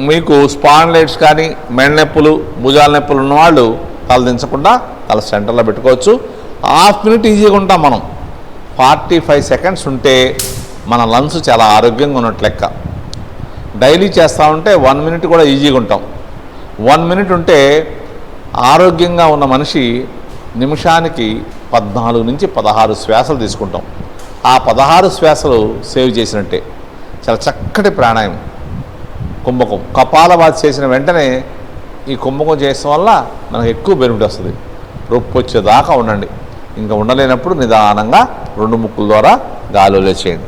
మీకు స్పాండిలైటిస్ కానీ మెడ నొప్పులు, భుజాల నొప్పులు ఉన్నవాళ్ళు తల దించకుండా తల సెంటర్లో పెట్టుకోవచ్చు. హాఫ్ మినిట్ ఈజీగా ఉంటాం మనం. 45 సెకండ్స్ ఉంటే మన లంగ్స్ చాలా ఆరోగ్యంగా ఉన్నట్టు లెక్క. డైలీ చేస్తూ ఉంటే 1 మినిట్ కూడా ఈజీగా ఉంటాం. 1 మినిట్ ఉంటే ఆరోగ్యంగా ఉన్న మనిషి నిమిషానికి 14 నుంచి 16 శ్వాసలు తీసుకుంటాం. ఆ 16 శ్వాసలు సేవ్ చేసినట్టే. చాలా చక్కటి ప్రాణాయామం. కుంభకం కపాలభాతి చేసిన వెంటనే ఈ కుంభకం చేయడం వల్ల మనకు ఎక్కువ బెనిఫిట్ వస్తుంది. రొప్పు వచ్చేదాకా ఉండండి. ఇంకా ఉండలేనప్పుడు నిదానంగా 2 ముక్కుల ద్వారా గాలి వదిలేసేయండి.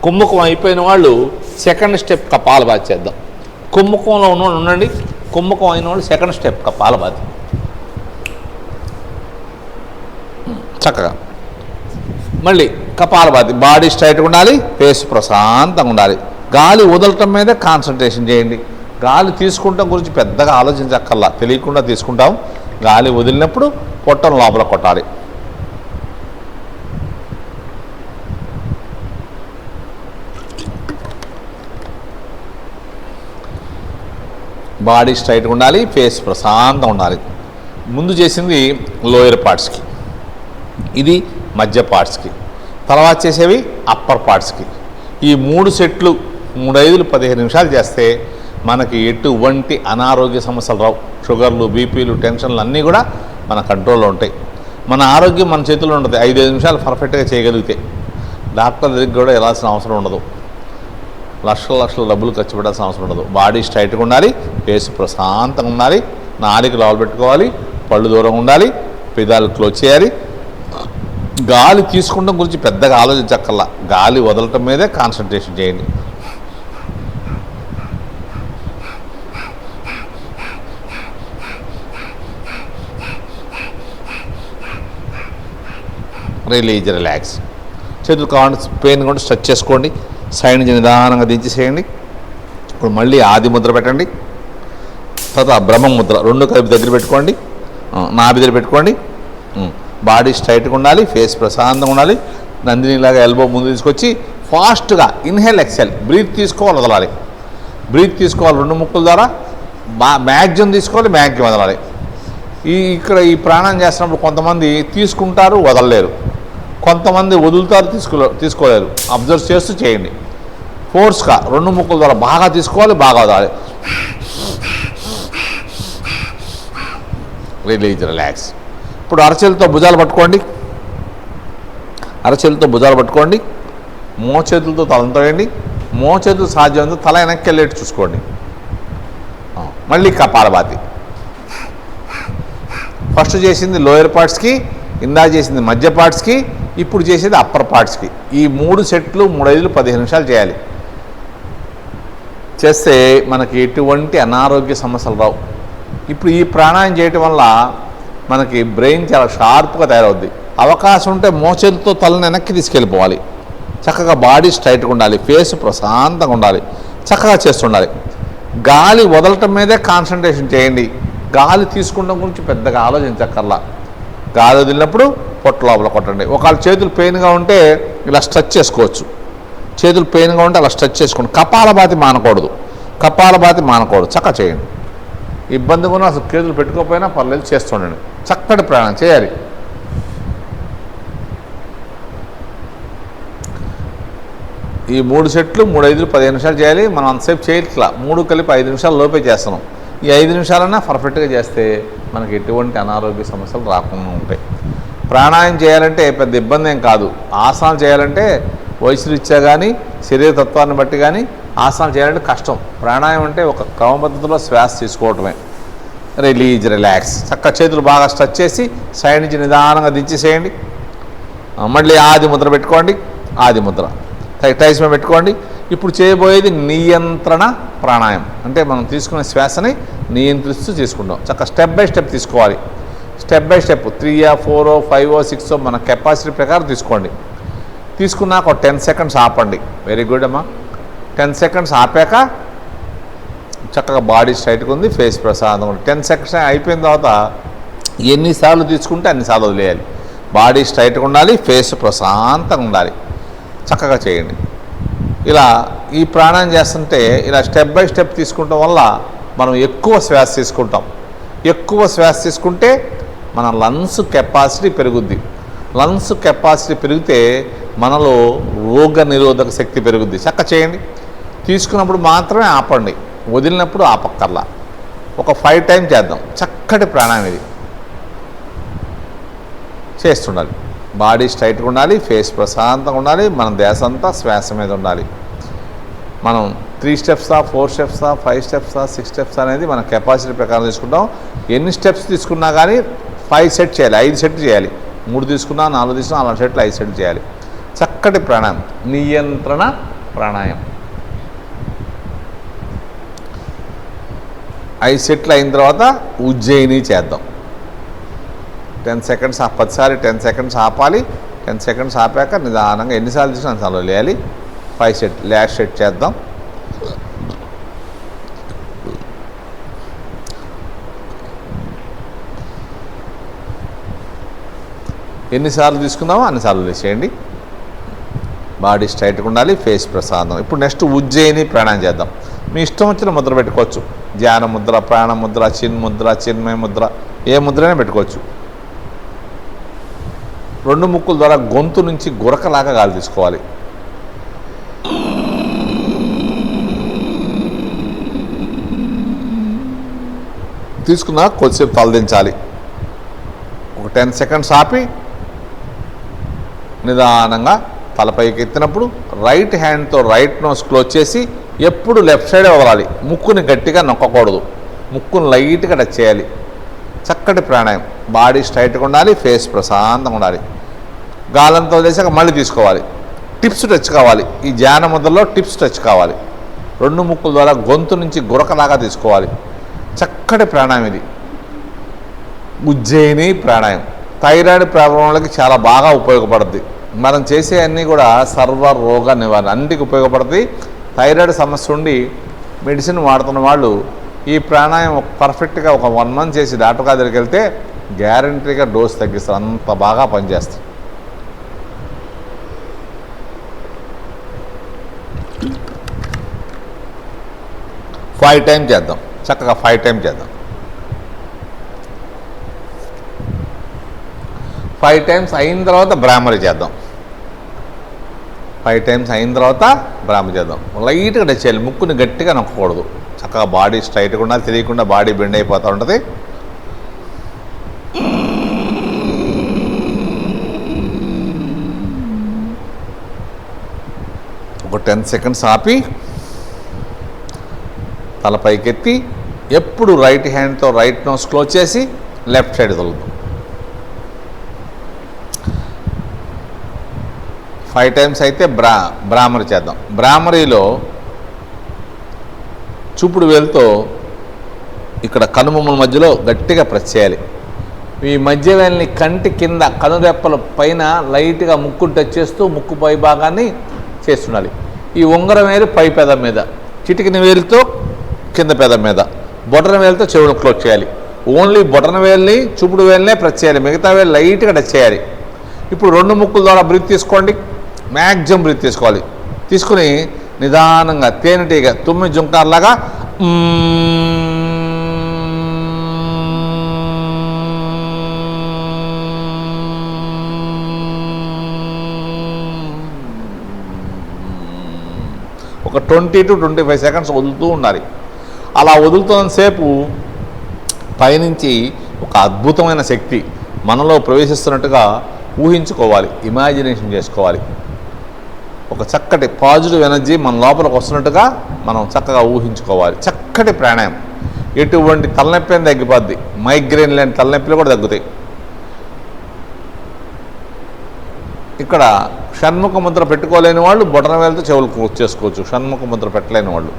కుంభకం అయిపోయిన వాళ్ళు సెకండ్ స్టెప్ కపాలభాతి చేద్దాం. కుంభకంలో ఉన్నవాళ్ళు ఉండండి. కుంభకం అయిన వాళ్ళు సెకండ్ స్టెప్ కపాలభాతి. చక్కగా మళ్ళీ కపాలభాతి. బాడీ స్ట్రైట్గా ఉండాలి. ఫేస్ ప్రశాంతంగా ఉండాలి. గాలి వదలటం మీదే కాన్సన్ట్రేషన్ చేయండి. గాలి తీసుకుంటాం గురించి పెద్దగా ఆలోచించక్కర్లా. తెలియకుండా తీసుకుంటాం. గాలి వదిలినప్పుడు పొట్టను లోపల కొట్టాలి. బాడీ స్ట్రైట్గా ఉండాలి. ఫేస్ ప్రశాంతంగా ఉండాలి. ముందు చేసింది లోయర్ పార్ట్స్కి, ఇది మధ్య పార్ట్స్కి, తర్వాత చేసేవి అప్పర్ పార్ట్స్కి. ఈ 3 సెట్లు 3 5లు 15 నిమిషాలు చేస్తే మనకి ఎటువంటి అనారోగ్య సమస్యలు రావు. షుగర్లు, బీపీలు, టెన్షన్లు అన్నీ కూడా మన కంట్రోల్లో ఉంటాయి. మన ఆరోగ్యం మన చేతుల్లో ఉంటుంది. 5 నిమిషాలు పర్ఫెక్ట్గా చేయగలిగితే డాక్టర్ దగ్గరికి కూడా వెళ్ళాల్సిన అవసరం ఉండదు. లక్షల డబ్బులు ఖర్చు పెట్టాల్సిన అవసరం ఉండదు. బాడీ స్ట్రైట్గా ఉండాలి. ఫేస్ ప్రశాంతంగా ఉండాలి. నాలుగు లోపల పెట్టుకోవాలి. పళ్ళు దూరంగా ఉండాలి. పెదాలు క్లోజ్ చేయాలి. గాలి తీసుకుంటాం గురించి పెద్దగా ఆలోచించక్కర్లా, గాలి వదలటం మీదే కాన్సన్ట్రేషన్ చేయండి. Release, relax. చేతులు కావాలంటే పెయిన్ కూడా స్ట్రెచ్ చేసుకోండి. సైడ్ నుంచి నిదానంగా దించేసేయండి. ఇప్పుడు మళ్ళీ ఆది ముద్ర పెట్టండి. తర్వాత బ్రహ్మ ముద్ర, రెండు కలిపి దగ్గర పెట్టుకోండి, నాభి దగ్గర పెట్టుకోండి. బాడీ స్ట్రైట్గా ఉండాలి, ఫేస్ ప్రశాంతంగా ఉండాలి. నందినిలాగా ఎల్బో ముందు తీసుకొచ్చి ఫాస్ట్గా ఇన్హేల్ ఎక్సెల్, బ్రీత్ తీసుకోవాలి, వదలాలి. బ్రీత్ తీసుకోవాలి 2 ముక్కుల ద్వారా, మ్యాక్సిమం తీసుకోవాలి, మ్యాక్సిమం వదలాలి. ఇక్కడ ఈ ప్రాణాయం చేస్తున్నప్పుడు కొంతమంది తీసుకుంటారు, వదలలేరు. కొంతమంది వదులుతారు, తీసుకోలేరు. అబ్జర్వ్ చేస్తూ చేయండి. ఫోర్స్గా 2 ముక్కుల ద్వారా బాగా తీసుకోవాలి, బాగా వదలాలి. Release, relax. ఇప్పుడు అరచేతులతో భుజాలు పట్టుకోండి. అరచేతులతో భుజాలు పట్టుకోండి. మోచేతులతో తలంతో వేయండి. మోచేతులు సాధ్యమైనంత తల వెనక్కి వెళ్ళేట్టు చూసుకోండి. మళ్ళీ కపాలభాతి. ఫస్ట్ చేసింది లోయర్ పార్ట్స్కి, ఇందా చేసింది మధ్య పార్ట్స్కి, ఇప్పుడు చేసేది అప్పర్ పార్ట్స్కి. ఈ 3 సెట్లు 3 5 15 నిమిషాలు చేయాలి. చేస్తే మనకి ఎటువంటి అనారోగ్య సమస్యలు రావు. ఇప్పుడు ఈ ప్రాణాయం చేయటం వల్ల మనకి బ్రెయిన్ చాలా షార్ప్గా తయారవుద్ది. అవకాశం ఉంటే మోచేతులతో తలని వెనక్కి తీసుకెళ్ళిపోవాలి. చక్కగా బాడీ స్ట్రైట్గా ఉండాలి, ఫేస్ ప్రశాంతంగా ఉండాలి, చక్కగా చేస్తుండాలి. గాలి వదలటం మీదే కాన్సన్ట్రేషన్ చేయండి. గాలి తీసుకుంటాం గురించి పెద్దగా ఆలోచించక్కర్లా. గాలి వదిలినప్పుడు పొట్ట లోపల కొట్టండి. ఒకవేళ చేతులు పెయిన్గా ఉంటే ఇలా స్ట్రెచ్ చేసుకోవచ్చు. చేతులు పెయిన్గా ఉంటే అలా స్ట్రెచ్ చేసుకోండి. కపాలభాతి మానకూడదు, కపాలభాతి మానకూడదు. చక్కగా చేయండి. ఇబ్బందిగా ఉన్న అసలు చేతులు పెట్టుకోకపోయినా పర్లేదు, చేస్తుండండి. చక్కటి ప్రాణం చేయాలి. ఈ 3 సెట్లు 3 5 15 నిమిషాలు చేయాలి. మనం అంతసేపు చేయట్లా, 3 కలిపి 5 నిమిషాల లోపే చేస్తున్నాం. ఈ 5 నిమిషాలన్నా పర్ఫెక్ట్గా చేస్తే మనకి ఎటువంటి అనారోగ్య సమస్యలు రాకుండా ఉంటాయి. ప్రాణాయం చేయాలంటే పెద్ద ఇబ్బంది ఏం కాదు. ఆసనాలు చేయాలంటే వయసు రీత్యా కానీ శరీర తత్వాన్ని బట్టి కానీ ఆసనాలు చేయాలంటే కష్టం. ప్రాణాయం అంటే ఒక క్రమపద్ధతిలో శ్వాస తీసుకోవటమే. Release, relax. చక్కగా చేతులు బాగా స్ట్రెచ్ చేసి సైడ్ నుంచి నిదానంగా దించేసేయండి. మళ్ళీ ఆది ముద్ర పెట్టుకోండి. ఆది ముద్ర టైస్ మీద పెట్టుకోండి. ఇప్పుడు చేయబోయేది నియంత్రణ ప్రాణాయం. అంటే మనం తీసుకునే శ్వాసని నియంత్రిస్తూ తీసుకుంటాం. చక్కగా స్టెప్ బై స్టెప్ తీసుకోవాలి. స్టెప్ బై స్టెప్ 3 4 5 6 మన కెపాసిటీ ప్రకారం తీసుకోండి. తీసుకున్నాక ఒక 10 సెకండ్స్ ఆపండి. వెరీ గుడ్ అమ్మా. 10 సెకండ్స్ ఆపాక చక్కగా బాడీ స్ట్రైట్గా ఉంది, ఫేస్ ప్రశాంతంగా ఉంది. 10 సెకండ్స్ అయిపోయిన తర్వాత ఎన్నిసార్లు తీసుకుంటే అన్నిసార్లు వదిలేయాలి. బాడీ స్ట్రైట్గా ఉండాలి, ఫేస్ ప్రశాంతంగా ఉండాలి. చక్కగా చేయండి. ఇలా ఈ ప్రాణాయం చేస్తుంటే ఇలా స్టెప్ బై స్టెప్ తీసుకుంటాం వల్ల మనం ఎక్కువ శ్వాస తీసుకుంటాం. ఎక్కువ శ్వాస తీసుకుంటే మన లంగ్స్ కెపాసిటీ పెరుగుద్ది. లంగ్స్ కెపాసిటీ పెరిగితే మనలో రోగ నిరోధక శక్తి పెరుగుద్ది. చక్కగా చేయండి. తీసుకున్నప్పుడు మాత్రమే ఆపండి, వదిలినప్పుడు ఆపక్కర్లా. ఒక 5 టైమ్స్ చేద్దాం. చక్కటి ప్రాణాయం ఇది చేస్తుండాలి. బాడీ స్ట్రైట్గా ఉండాలి, ఫేస్ ప్రశాంతంగా ఉండాలి, మన ధ్యాస అంతా శ్వాస మీద ఉండాలి. మనం 3 స్టెప్సా 4 స్టెప్సా 5 స్టెప్సా 6 స్టెప్స్ అనేది మన కెపాసిటీ ప్రకారం తీసుకుంటాం. ఎన్ని స్టెప్స్ తీసుకున్నా కానీ 5 సెట్ చేయాలి, 5 సెట్లు చేయాలి. 3 తీసుకున్నా 4 తీసుకున్నా 4 సెట్లు 5 సెట్లు చేయాలి. చక్కటి ప్రాణాయం, నియంత్రణ ప్రాణాయం. 5 సెట్లు అయిన తర్వాత ఉజ్జయిని చేద్దాం. 10 సెకండ్స్ 10సారి 10 సెకండ్స్ ఆపాలి. 10 సెకండ్స్ ఆపాక నిదానంగా ఎన్నిసార్లు తీసుకున్నా అన్నిసార్లు వదిలేయాలి. 5 సెట్ లాస్ట్ సెట్ చేద్దాం. ఎన్నిసార్లు తీసుకుందామో అన్నిసార్లు వదిలేసేయండి. బాడీ స్ట్రైట్గా ఉండాలి, ఫేస్ ప్రశాంతం. ఇప్పుడు నెక్స్ట్ ఉజ్జయిని ప్రాణాయం చేద్దాం. మీ ఇష్టం వచ్చిన ముద్ర పెట్టుకోవచ్చు. ధ్యాన ముద్ర, ప్రాణ ముద్ర, చిన్ముద్ర, చిన్మయ ముద్ర, ఏ ముద్రైనా పెట్టుకోవచ్చు. 2 ముక్కుల ద్వారా గొంతు నుంచి గురకలాగా గాలి తీసుకోవాలి. తీసుకున్నా కొద్దిసేపు తలదించాలి. ఒక 10 సెకండ్స్ ఆపి నిదానంగా తలపైకి ఎత్తినప్పుడు రైట్ హ్యాండ్తో రైట్ నోస్ క్లోజ్ చేసి ఎప్పుడు లెఫ్ట్ సైడే వదలాలి. ముక్కుని గట్టిగా నొక్కకూడదు, ముక్కుని లైట్గా టచ్ చేయాలి. చక్కటి ప్రాణాయం. బాడీ స్ట్రైట్గా ఉండాలి, ఫేస్ ప్రశాంతంగా ఉండాలి. గాలంతో వదిలేసాక మళ్ళీ తీసుకోవాలి. టిప్స్ టచ్ కావాలి. ఈ ధ్యాన ముద్రలో టిప్స్ టచ్ కావాలి. 2 ముక్కుల ద్వారా గొంతు నుంచి గురకలాగా తీసుకోవాలి. చక్కటి ప్రాణాయం ఇది. ఉజ్జయిని ప్రాణాయం థైరాయిడ్ ప్రాబ్లంలకి చాలా బాగా ఉపయోగపడుతుంది. మనం చేసే అన్నీ కూడా సర్వ రోగ నివారణ అన్నిటికీ ఉపయోగపడుతుంది. థైరాయిడ్ సమస్య ఉండి మెడిసిన్ వాడుతున్న వాళ్ళు ఈ ప్రాణాయం పర్ఫెక్ట్గా ఒక 1 మంత్ చేసి డాక్టర్ గారి దగ్గరికి వెళ్తే గ్యారంటీగా డోస్ తగ్గిస్తారు. అంత బాగా పనిచేస్తుంది. ఫైవ్ టైం చేద్దాం. చక్కగా 5 టైం చేద్దాం. 5 టైమ్స్ అయిన తర్వాత బ్రాహ్మరి చేద్దాం. 5 టైమ్స్ అయిన తర్వాత బ్రాహ్మరి చేద్దాం. లైట్గా టచ్ చేయాలి. ముక్కుని గట్టిగా నొక్కకూడదు. చక్కగా బాడీ స్ట్రైట్గా ఉండాలి. తెలియకుండా బాడీ బెండ్ అయిపోతూ ఉంటుంది. ఒక 10 సెకండ్స్ ఆపి తల పైకెత్తి ఎప్పుడు రైట్ హ్యాండ్తో రైట్ నోస్ క్లోజ్ చేసి లెఫ్ట్ సైడ్ వదులుతాం. 5 టైమ్స్ అయితే బ్రాహ్మరి చేద్దాం. బ్రాహ్మరిలో చూపుడు వేలుతో ఇక్కడ కనుబొమ్మల మధ్యలో గట్టిగా ప్రెస్ చేయాలి. ఈ మధ్య వేలిని కంటి కింద కనురెప్పల పైన లైట్గా ముక్కును టచ్ చేస్తూ ముక్కు పై భాగాన్ని చేస్తుండాలి. ఈ ఉంగరం వేలు పై పెదం మీద, చిటికిన వేలుతో కింద పెదం మీద, బొటన వేలుతో చెవులు క్లోజ్ చేయాలి. ఓన్లీ బొటన వేలుని చూపుడు వేలునే ప్రెస్ చేయాలి. మిగతా వేలు లైట్గా టచ్ చేయాలి. ఇప్పుడు 2 ముక్కుల ద్వారా బ్రీత్ తీసుకోండి. మ్యాక్సిమం బ్రీత్ తీసుకోవాలి. తీసుకుని నిదానంగా తేనెటీగ 9 జుంకార్లాగా ఒక 20 to 25 సెకండ్స్ వదులుతూ ఉండాలి. అలా వదులుతున్నంతసేపు పైనుంచి ఒక అద్భుతమైన శక్తి మనలో ప్రవేశిస్తున్నట్టుగా ఊహించుకోవాలి. ఇమాజినేషన్ చేసుకోవాలి. ఒక చక్కటి పాజిటివ్ ఎనర్జీ మన లోపలికి వస్తున్నట్టుగా మనం చక్కగా ఊహించుకోవాలి. చక్కటి ప్రాణాయం. ఎటువంటి తలనొప్పి అని తగ్గిపోద్ది. మైగ్రేన్ లేని తలనొప్పులు కూడా తగ్గుతాయి. ఇక్కడ షణ్ముఖ ముద్ర పెట్టుకోలేని వాళ్ళు బొటన వేలతో చెవులు క్లోజ్ చేసుకోవచ్చు. షణ్ముఖ ముద్ర పెట్టలేని వాళ్ళు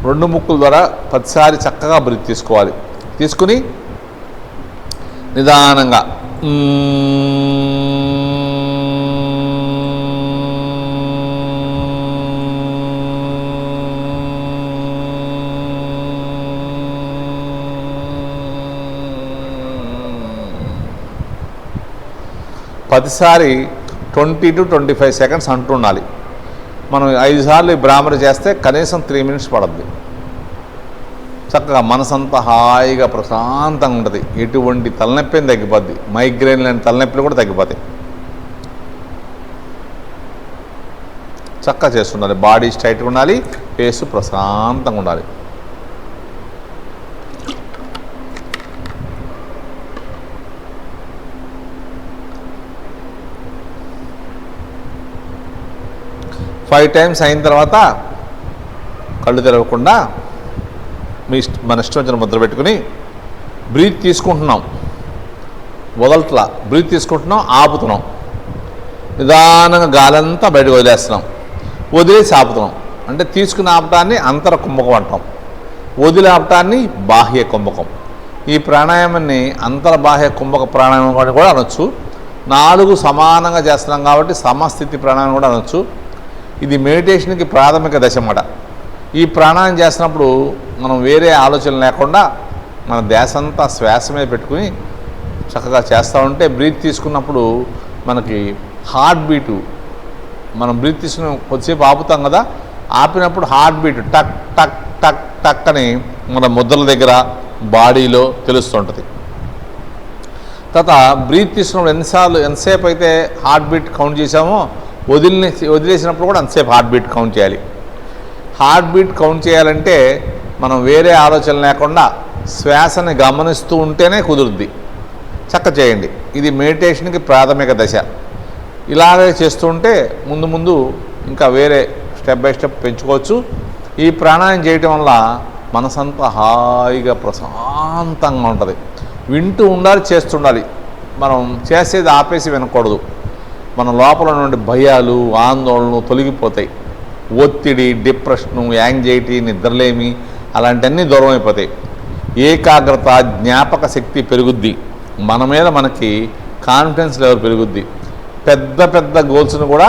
2 ముక్కుల ద్వారా 10 సారి చక్కగా బ్రీత్ తీసుకోవాలి. తీసుకుని నిదానంగా పదిసారి 20 to 25 సెకండ్స్ అంటుండాలి. మనం 5 సార్లు బ్రాహ్మరి చేస్తే కనీసం 3 మినిట్స్ పడుద్ది. చక్కగా మనసంతా హాయిగా ప్రశాంతంగా ఉంటుంది. ఎటువంటి తలనొప్పి తగ్గిపోద్ది. మైగ్రేన్ లేని తలనొప్పులు కూడా తగ్గిపోతాయి. చక్కగా చేస్తుండాలి. బాడీ స్ట్రైట్గా ఉండాలి. ఫేస్ ప్రశాంతంగా ఉండాలి. ఫైవ్ టైమ్స్ అయిన తర్వాత కళ్ళు తెరవకుండా మన ఇష్టం వచ్చిన ముద్ర పెట్టుకుని బ్రీత్ తీసుకుంటున్నాం. వదలట్లా. బ్రీత్ తీసుకుంటున్నాం, ఆపుతున్నాం. నిదానంగా గాలంతా బయటకు వదిలేస్తున్నాం. వదిలేసి ఆపుతున్నాం. అంటే తీసుకుని ఆపటాన్ని అంతర కుంభకం అంటాం. వదిలి ఆపటాన్ని బాహ్య కుంభకం. ఈ ప్రాణాయామాన్ని అంతర బాహ్య కుంభక ప్రాణాయామం కూడా అనొచ్చు. 4 సమానంగా చేస్తున్నాం కాబట్టి సమస్థితి ప్రాణాయామం కూడా అనొచ్చు. ఇది మెడిటేషన్కి ప్రాథమిక దశ అన్నమాట. ఈ ప్రాణాయామం చేస్తున్నప్పుడు మనం వేరే ఆలోచన లేకుండా మన ధ్యాస అంతా శ్వాస మీద పెట్టుకుని చక్కగా చేస్తూ ఉంటే బ్రీత్ తీసుకున్నప్పుడు మనకి హార్ట్ బీటు, మనం బ్రీత్ తీసుకుని కొద్దిసేపు ఆపుతాం కదా, ఆపినప్పుడు హార్ట్ బీట్ టక్ టక్ టక్ టక్ అని మన ముద్రల దగ్గర బాడీలో తెలుస్తుంటుంది. తర్వాత బ్రీత్ తీసుకున్నప్పుడు ఎంతసేపు అయితే హార్ట్ బీట్ కౌంట్ చేసామో వదిలేసినప్పుడు కూడా అంతసేపు హార్ట్ బీట్ కౌంట్ చేయాలి. హార్ట్ బీట్ కౌంట్ చేయాలంటే మనం వేరే ఆలోచన లేకుండా శ్వాసని గమనిస్తూ ఉంటేనే కుదురుద్ది. చక్క చేయండి. ఇది మెడిటేషన్కి ప్రాథమిక దశ. ఇలాగే చేస్తూ ఉంటే ముందు ముందు ఇంకా వేరే స్టెప్ బై స్టెప్ పెంచుకోవచ్చు. ఈ ప్రాణాయామం చేయటం వల్ల మనసంతా హాయిగా ప్రశాంతంగా ఉంటుంది. వింటూ ఉండాలి, చేస్తుండాలి. మనం చేసేది ఆపేసి వినకూడదు. మన లోపల నుండి భయాలు, ఆందోళనలు తొలగిపోతాయి. ఒత్తిడి, డిప్రెషను, యాంగ్జైటీ, నిద్రలేమి అలాంటివన్నీ దూరం అయిపోతాయి. ఏకాగ్రత, జ్ఞాపక శక్తి పెరుగుద్ది. మన మీద మనకి కాన్ఫిడెన్స్ లెవెల్ పెరుగుద్ది. పెద్ద పెద్ద గోల్స్ను కూడా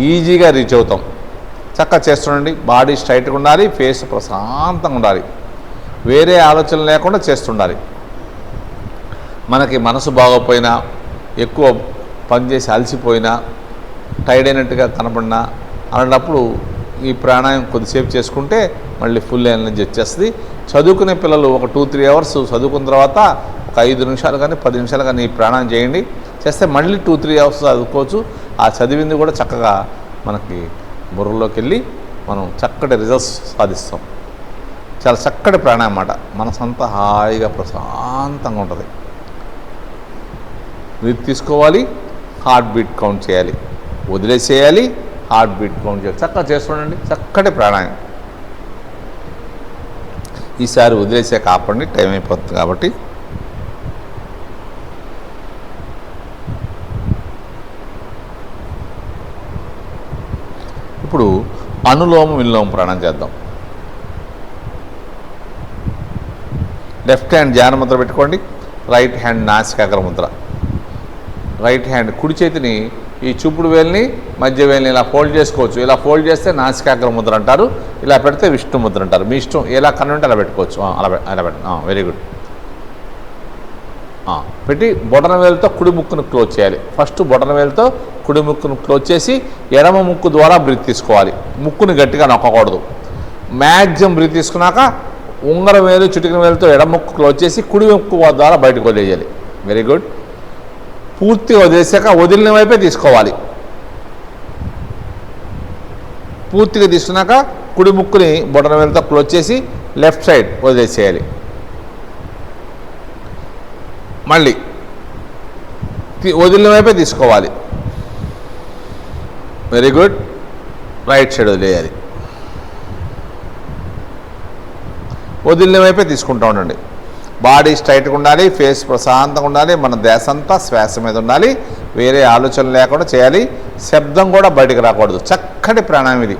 ఈజీగా రీచ్ అవుతాం. చక్కగా చేస్తుండండి. బాడీ స్ట్రైట్గా ఉండాలి, ఫేస్ ప్రశాంతంగా ఉండాలి, వేరే ఆలోచనలు లేకుండా చేస్తుండాలి. మనకి మనసు బాగోపోయినా, ఎక్కువ పనిచేసి అలసిపోయినా, టైర్డ్ అయినట్టుగా కనపడినా అలాంటప్పుడు ఈ ప్రాణాయామం కొద్దిసేపు చేసుకుంటే మళ్ళీ ఫుల్ ఎనర్జీ వచ్చేస్తుంది. చదువుకునే పిల్లలు ఒక 2-3 అవర్స్ చదువుకున్న తర్వాత ఒక 5 నిమిషాలు కానీ 10 నిమిషాలు కానీ ఈ ప్రాణాయామం చేయండి. చేస్తే మళ్ళీ 2-3 అవర్స్ చదువుకోవచ్చు. ఆ చదివింది కూడా చక్కగా మనకి బుర్రలోకి వెళ్ళి మనం చక్కటి రిజల్ట్స్ సాధిస్తాం. చాలా చక్కటి ప్రాణాయామం అన్నమాట. మనసంతా హాయిగా ప్రశాంతంగా ఉంటుంది. బ్రీత్ తీసుకోవాలి, హార్ట్ బీట్ కౌంట్ చేయాలి, వదిలేసేయాలి, హార్ట్ బీట్ కౌంట్ చేయాలి. చక్కగా చేస్తుండండి. చక్కటి ప్రాణాయామం. ఈసారి వదిలేసే కాపండి, టైం అయిపోతుంది కాబట్టి. ఇప్పుడు అనులోమ విలోమ ప్రాణాయామం చేద్దాం. లెఫ్ట్ హ్యాండ్ ధ్యాన ముద్ర పెట్టుకోండి, right hand నాసికాగ్ర Mudra. Right hand కుడి చేతిని ఈ చూపుడు వేలిని మధ్య వేలిని ఇలా ఫోల్డ్ చేసుకోవచ్చు. ఇలా ఫోల్డ్ చేస్తే నాసికాగ్ర ముద్ర అంటారు, ఇలా పెడితే విష్ణు ముద్ర అంటారు. మీ ఇష్టం ఎలా కన్నుంటే అలా పెట్టుకోవచ్చు. అలా వెరీ గుడ్. పెట్టి బొటన వేలుతో కుడి ముక్కును క్లోజ్ చేయాలి. ఫస్ట్ బొటన వేలుతో కుడి ముక్కును క్లోజ్ చేసి ఎడమ ముక్కు ద్వారా బ్రీత్ తీసుకోవాలి. ముక్కుని గట్టిగా నొక్కకూడదు. మ్యాక్సిమం బ్రీత్ తీసుకున్నాక ఉంగర వేలు, చిటికిన వేలుతో ఎడమ ముక్కు క్లోజ్ చేసి కుడి ముక్కు ద్వారా బయటకు వదిలేయాలి. Very good. పూర్తిగా వదిలేసాక వదిలిన వైపే తీసుకోవాలి. పూర్తిగా తీసుకున్నాక కుడి ముక్కుని బొటన వేలుతో క్లోజ్ చేసి లెఫ్ట్ సైడ్ వదిలేసేయాలి. మళ్ళీ వదిలిన వైపే తీసుకోవాలి. Very good. రైట్ సైడ్ వదిలేయాలి. వదిలిన వైపే తీసుకుంటూ ఉండండి. బాడీ స్ట్రైట్గా ఉండాలి, ఫేస్ ప్రశాంతంగా ఉండాలి, మన ధ్యాస అంతా శ్వాస మీద ఉండాలి, వేరే ఆలోచనలు లేకుండా చేయాలి. శబ్దం కూడా బయటకు రాకూడదు. చక్కటి ప్రాణాయామం ఇది.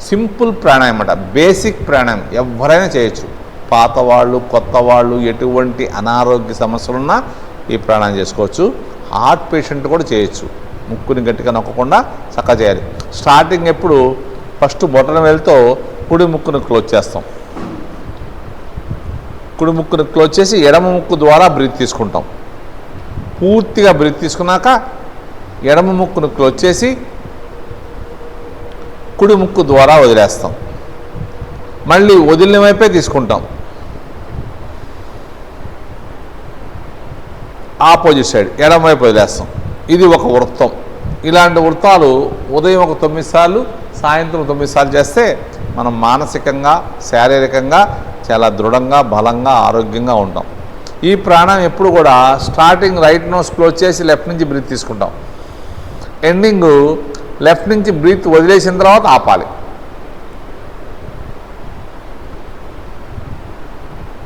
సింపుల్ ప్రాణాయామం అన్నమాట. బేసిక్ ప్రాణాయామం ఎవరైనా చేయొచ్చు. పాత వాళ్ళు, కొత్త వాళ్ళు, ఎటువంటి అనారోగ్య సమస్యలున్నా ఈ ప్రాణాయామం చేసుకోవచ్చు. హార్ట్ పేషెంట్ కూడా చేయొచ్చు. ముక్కుని గట్టిగా నొక్కకుండా చక్కగా చేయాలి. స్టార్టింగ్ ఎప్పుడు ఫస్ట్ బొటన వేలుతో కుడి ముక్కును క్లోజ్ చేస్తాం. కుడి ముక్కును క్లోజ్ చేసి ఎడమ ముక్కు ద్వారా బ్రీత్ తీసుకుంటాం. పూర్తిగా బ్రీత్ తీసుకున్నాక ఎడమ ముక్కును క్లోజ్ చేసి కుడి ముక్కు ద్వారా వదిలేస్తాం. మళ్ళీ వదిలిన వైపే తీసుకుంటాం. ఆపోజిట్ సైడ్ ఎడమ వైపు వదిలేస్తాం. ఇది ఒక వృత్తం. ఇలాంటి వృత్తాలు ఉదయం ఒక 9 సార్లు, సాయంత్రం 9 సార్లు చేస్తే మనం మానసికంగా, శారీరకంగా చాలా దృఢంగా, బలంగా, ఆరోగ్యంగా ఉంటాం. ఈ ప్రాణాయామం ఎప్పుడు కూడా స్టార్టింగ్ రైట్ నోస్ క్లోజ్ చేసి లెఫ్ట్ నుంచి బ్రీత్ తీసుకుంటాం. ఎండింగ్ లెఫ్ట్ నుంచి బ్రీత్ వదిలేసిన తర్వాత ఆపాలి.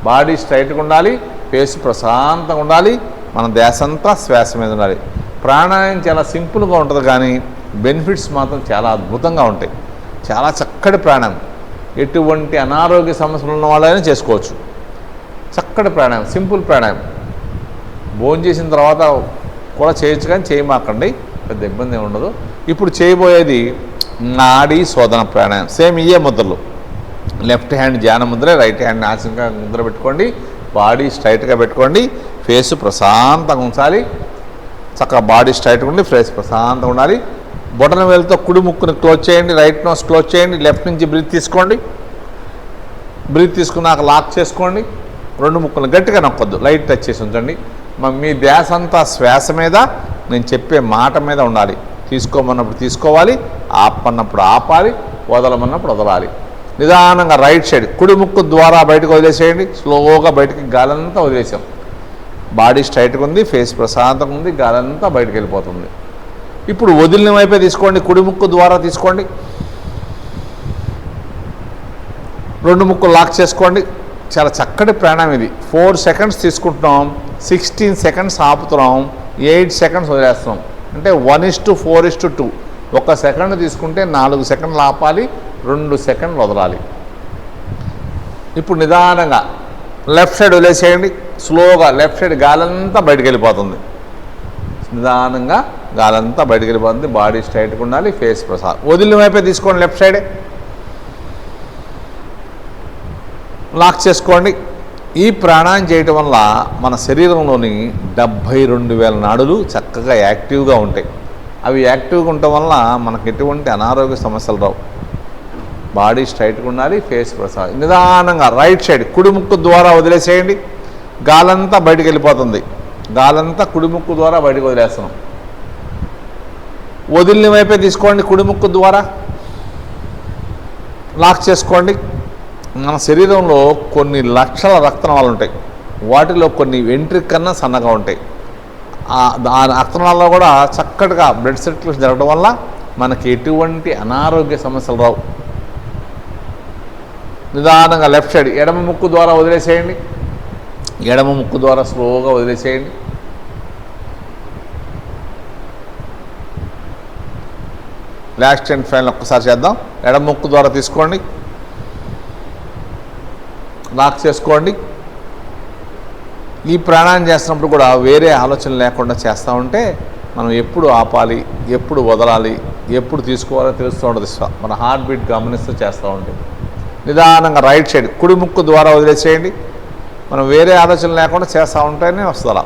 బాడీ స్ట్రైట్గా ఉండాలి, ఫేస్ ప్రశాంతంగా ఉండాలి, మన ధ్యాస అంతా శ్వాస మీద ఉండాలి. ప్రాణాయామం చాలా సింపుల్గా ఉంటుంది, కానీ బెనిఫిట్స్ మాత్రం చాలా అద్భుతంగా ఉంటాయి. చాలా చక్కటి ప్రాణాయామం. ఎటువంటి అనారోగ్య సమస్యలు ఉన్న వాళ్ళైనా చేసుకోవచ్చు. చక్కటి ప్రాణాయామం, సింపుల్ ప్రాణాయామం. భోజనం చేసిన తర్వాత కూడా చేయొచ్చు, కానీ చేయమాకండి, పెద్ద ఇబ్బంది ఏమి ఉండదు. ఇప్పుడు చేయబోయేది నాడీ శోధన ప్రాణాయామం. సేమ్ ఇయే ముద్రలు. లెఫ్ట్ హ్యాండ్ ధ్యాన ముద్ర, రైట్ హ్యాండ్ నాసికా ముద్ర పెట్టుకోండి. బాడీ స్ట్రైట్గా పెట్టుకోండి. ఫేస్ ప్రశాంతంగా ఉంచాలి. చక్కగా బాడీ స్ట్రైట్గా ఉండి ఫేస్ ప్రశాంతంగా ఉండాలి. బొటన వేలుతో కుడి ముక్కుని క్లోజ్ చేయండి, రైట్ నోస్ క్లోజ్ చేయండి. లెఫ్ట్ నుంచి బ్రీత్ తీసుకోండి. బ్రీత్ తీసుకున్నాక లాక్ చేసుకోండి. 2 ముక్కులు గట్టిగా నొక్కొద్దు, లైట్ టచ్ చేసి ఉంచండి. మీ ధ్యాస అంతా శ్వాస మీద, నేను చెప్పే మాట మీద ఉండాలి. తీసుకోమన్నప్పుడు తీసుకోవాలి, ఆపన్నప్పుడు ఆపాలి, వదలమన్నప్పుడు వదలాలి. నిదానంగా రైట్ సైడ్ కుడి ముక్కు ద్వారా బయటకు వదిలేసేయండి. స్లోగా బయటికి గాలంతా వదిలేసాం. బాడీ స్ట్రైట్గా ఉంది, ఫేస్ ప్రశాంతంగా ఉంది, గాలంతా బయటకు వెళ్ళిపోతుంది. ఇప్పుడు వదిలిన వైపే తీసుకోండి. కుడి ముక్కు ద్వారా తీసుకోండి. 2 ముక్కులు లాక్ చేసుకోండి. చాలా చక్కటి ప్రాణాయామం ఇది. 4 సెకండ్స్ తీసుకుంటున్నాం, 16 సెకండ్స్ ఆపుతున్నాం, 8 సెకండ్స్ వదిలేస్తున్నాం. అంటే 1:4:2. 1 సెకండ్ తీసుకుంటే 4 సెకండ్లు ఆపాలి, 2 సెకండ్లు వదలాలి. ఇప్పుడు నిదానంగా లెఫ్ట్ సైడ్ వదిలేసేయండి. స్లోగా లెఫ్ట్ సైడ్ గాలంతా బయటకు వెళ్ళిపోతుంది. నిదానంగా గాలంతా బయటకు వెళ్ళిపోతుంది. బాడీ స్ట్రైట్గా ఉండాలి, ఫేస్ ప్రసాద్. వదిలిన వైపే తీసుకోండి, లెఫ్ట్ సైడే లాక్ చేసుకోండి. ఈ ప్రాణాయామం చేయటం వల్ల మన శరీరంలోని 72,000 నాడులు చక్కగా యాక్టివ్గా ఉంటాయి. అవి యాక్టివ్గా ఉండటం వల్ల మనకు ఎటువంటి అనారోగ్య సమస్యలు రావు. బాడీ స్ట్రైట్గా ఉండాలి, ఫేస్ ప్రసాద్. నిదానంగా రైట్ సైడ్ కుడి ముక్కు ద్వారా వదిలేసేయండి. గాలంతా బయటకు వెళ్ళిపోతుంది. గాలంతా కుడి ముక్కు ద్వారా బయటకు వదిలేస్తున్నాం. వదిలిన వైపే తీసుకోండి, కుడి ముక్కు ద్వారా లాక్ చేసుకోండి. మన శరీరంలో కొన్ని లక్షల రక్తనాళాలు ఉంటాయి. వాటిలో కొన్ని వెంట్రుక కన్నా సన్నగా ఉంటాయి. ఆ రక్తనాళాల్లో కూడా చక్కటిగా బ్లడ్ సర్క్యులేషన్ జరగడం వల్ల మనకి ఎటువంటి అనారోగ్య సమస్యలు రావు. నిదానంగా లెఫ్ట్ సైడ్ ఎడమ ముక్కు ద్వారా వదిలేసేయండి. ఎడమ ముక్కు ద్వారా స్లోగా వదిలేసేయండి. లాస్ట్ అండ్ ఫైనల్ ఒక్కసారి చేద్దాం. ఎడమ ముక్కు ద్వారా తీసుకోండి, లాక్ చేసుకోండి. ఈ ప్రాణాయామం చేస్తున్నప్పుడు కూడా వేరే ఆలోచన లేకుండా చేస్తూ ఉంటే మనం ఎప్పుడు ఆపాలి, ఎప్పుడు వదలాలి, ఎప్పుడు తీసుకోవాలో తెలుస్తూ ఉంటుంది. మన హార్ట్ బీట్ గమనిస్తూ చేస్తూ ఉంటే నిదానంగా రైట్ సైడ్ కుడి ముక్కు ద్వారా వదిలేసేయండి. మనం వేరే ఆలోచన లేకుండా చేస్తూ ఉంటేనే వస్తుంది. అలా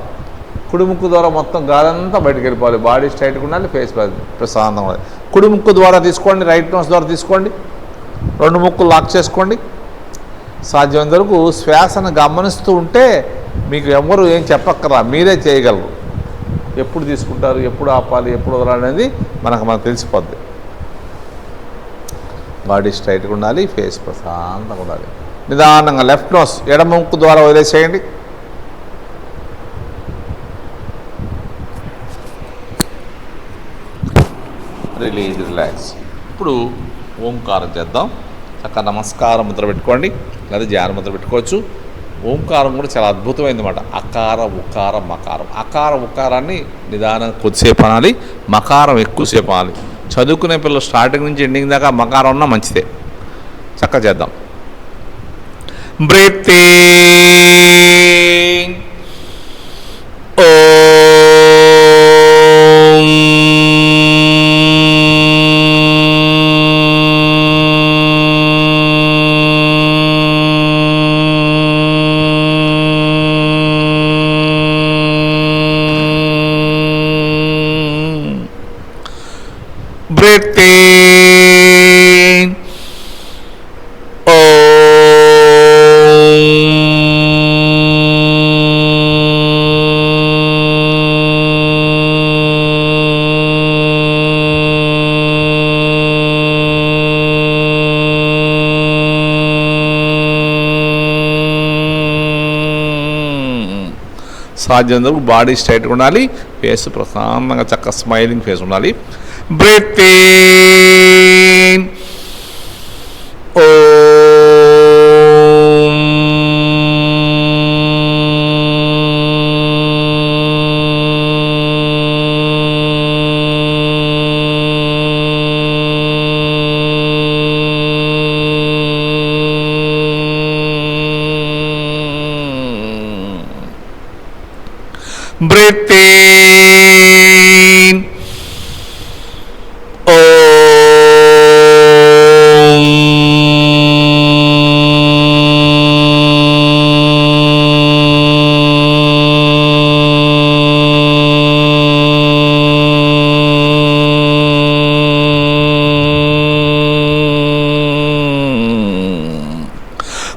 కుడి ముక్కు ద్వారా మొత్తం గాలంతా బయటకు వెళ్ళిపోవాలి. బాడీ స్ట్రైట్గా ఉండాలి, ఫేస్ ప్రశాంతంగా ఉండాలి. కుడి ముక్కు ద్వారా తీసుకోండి, రైట్ నోస్ ద్వారా తీసుకోండి. 2 ముక్కులు లాక్ చేసుకోండి. సాధ్యమైనంత వరకు శ్వాసను గమనిస్తూ ఉంటే మీకు ఎవరు ఏం చెప్పక్కరా, మీరే చేయగలరు. ఎప్పుడు తీసుకుంటారు, ఎప్పుడు ఆపాలి, ఎప్పుడు వదలాలి అనేది మనకు తెలిసిపోద్ది. బాడీ స్ట్రైట్గా ఉండాలి, ఫేస్ ప్రశాంతంగా ఉండాలి. నిదానంగా లెఫ్ట్ నోస్ ఎడమ ముక్కు ద్వారా వదిలేసేయండి. Release, relax. ఇప్పుడు ఓంకారం చేద్దాం. చక్కగా నమస్కారం ముద్ర పెట్టుకోండి, లేదా ధ్యాన ముద్ర పెట్టుకోవచ్చు. ఓంకారం కూడా చాలా అద్భుతమైంది అన్నమాట. అకార, ఉకార, మకారం. అకార ఉకారాన్ని నిదానం కొద్దిసేపు అనాలి, మకారం ఎక్కువసేపు అనాలి. చదువుకునే పిల్లలు స్టార్టింగ్ నుంచి ఎండింగ్ దాకా మకారం ఉన్నా మంచిదే. చక్కగా చేద్దాం. బ్రీతింగ్ సాధ్యమైనందుకు బాడీ స్ట్రైట్గా ఉండాలి, ఫేస్ ప్రశాంతంగా చక్కగా స్మైలింగ్ ఫేస్ ఉండాలి. Breathe in, breathe in,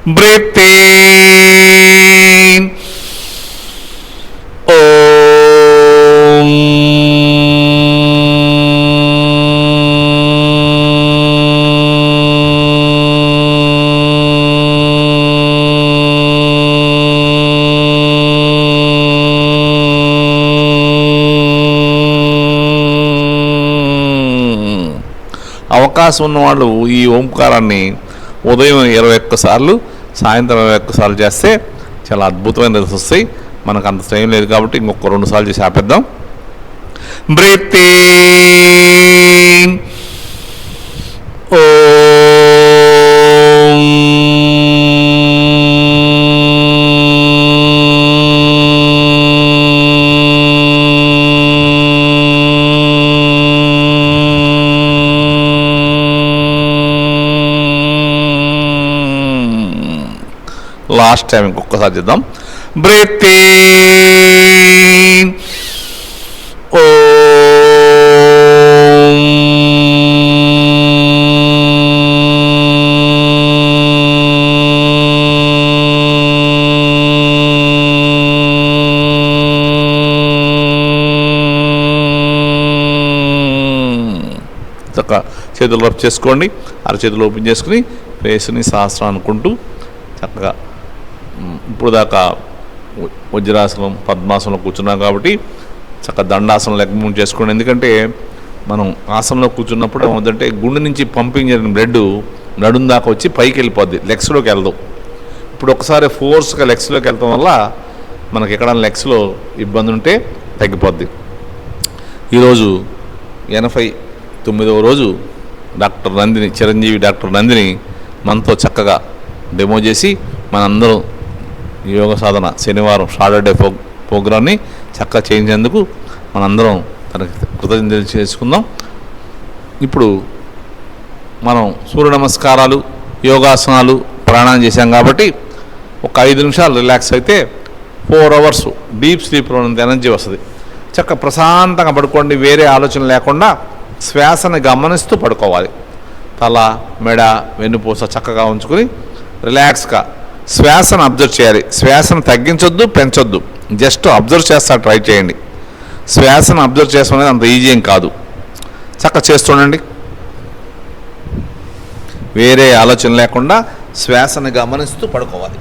breathe in, అవకాశం ఉన్నవాళ్ళు ఈ ఓంకారాన్ని ఉదయం 21 సార్లు, సాయంత్రం 21 సార్లు చేస్తే చాలా అద్భుతమైన రిజల్ట్స్ వస్తాయి. మనకు అంత టైం లేదు కాబట్టి ఇంకొక 2 సార్లు చేసి ఆపేద్దాం. బ్రీత్ ఇన్ లాస్ట్ టైం ఇంకొకసారి చేద్దాం. బ్రీత్ ఇన్ చక్కగా చేతులు రబ్ చేసుకోండి. అరచేతులు ఓపెన్ చేసుకుని ఫేస్ని సహస్రం అనుకుంటూ చక్కగా ఇప్పుడు దాకా వజ్రాసనం పద్మాసనంలో కూర్చున్నాం కాబట్టి చక్కగా దండాసనం లెక్క మూవ్ చేసుకోండి. ఎందుకంటే మనం ఆసనంలో కూర్చున్నప్పుడు ఏమవుతుందంటే గుండె నుంచి పంపింగ్ జరిగిన బ్లడ్ నడుం దాకా వచ్చి పైకి వెళ్ళిపోద్ది, లెగ్స్లోకి వెళ్దాం. ఇప్పుడు ఒకసారి ఫోర్స్గా లెగ్స్లోకి వెళ్ళడం వల్ల మనకి ఎక్కడైనా లెగ్స్లో ఇబ్బంది ఉంటే తగ్గిపోద్ది. ఈరోజు 89వ రోజు డాక్టర్ నందిని, చిరంజీవి డాక్టర్ నందిని మనతో చక్కగా డెమో చేసి మనందరం యోగ సాధన శనివారం సాటర్డే ప్రోగ్రామ్ని చక్కగా చేయించేందుకు మనందరం తనకి కృతజ్ఞతలు చేసుకుందాం. ఇప్పుడు మనం సూర్య నమస్కారాలు, యోగాసనాలు, ప్రాణాయామం చేశాం కాబట్టి ఒక 5 నిమిషాలు రిలాక్స్ అయితే 4 అవర్స్ డీప్ స్లీప్లో ఉన్నంత ఎనర్జీ వస్తుంది. చక్కగా ప్రశాంతంగా పడుకోండి. వేరే ఆలోచన లేకుండా శ్వాసని గమనిస్తూ పడుకోవాలి. తల, మెడ, వెన్నుపూస చక్కగా ఉంచుకొని రిలాక్స్గా శ్వాసను అబ్జర్వ్ చేయాలి. శ్వాసను తగ్గించొద్దు, పెంచొద్దు, జస్ట్ అబ్జర్వ్ చేస్తా ట్రై చేయండి. శ్వాసను అబ్జర్వ్ చేయడం అనేది అంత ఈజీ ఏం కాదు. చక్కగా చేస్తుండండి. వేరే ఆలోచన లేకుండా శ్వాసను గమనిస్తూ పడుకోవాలి.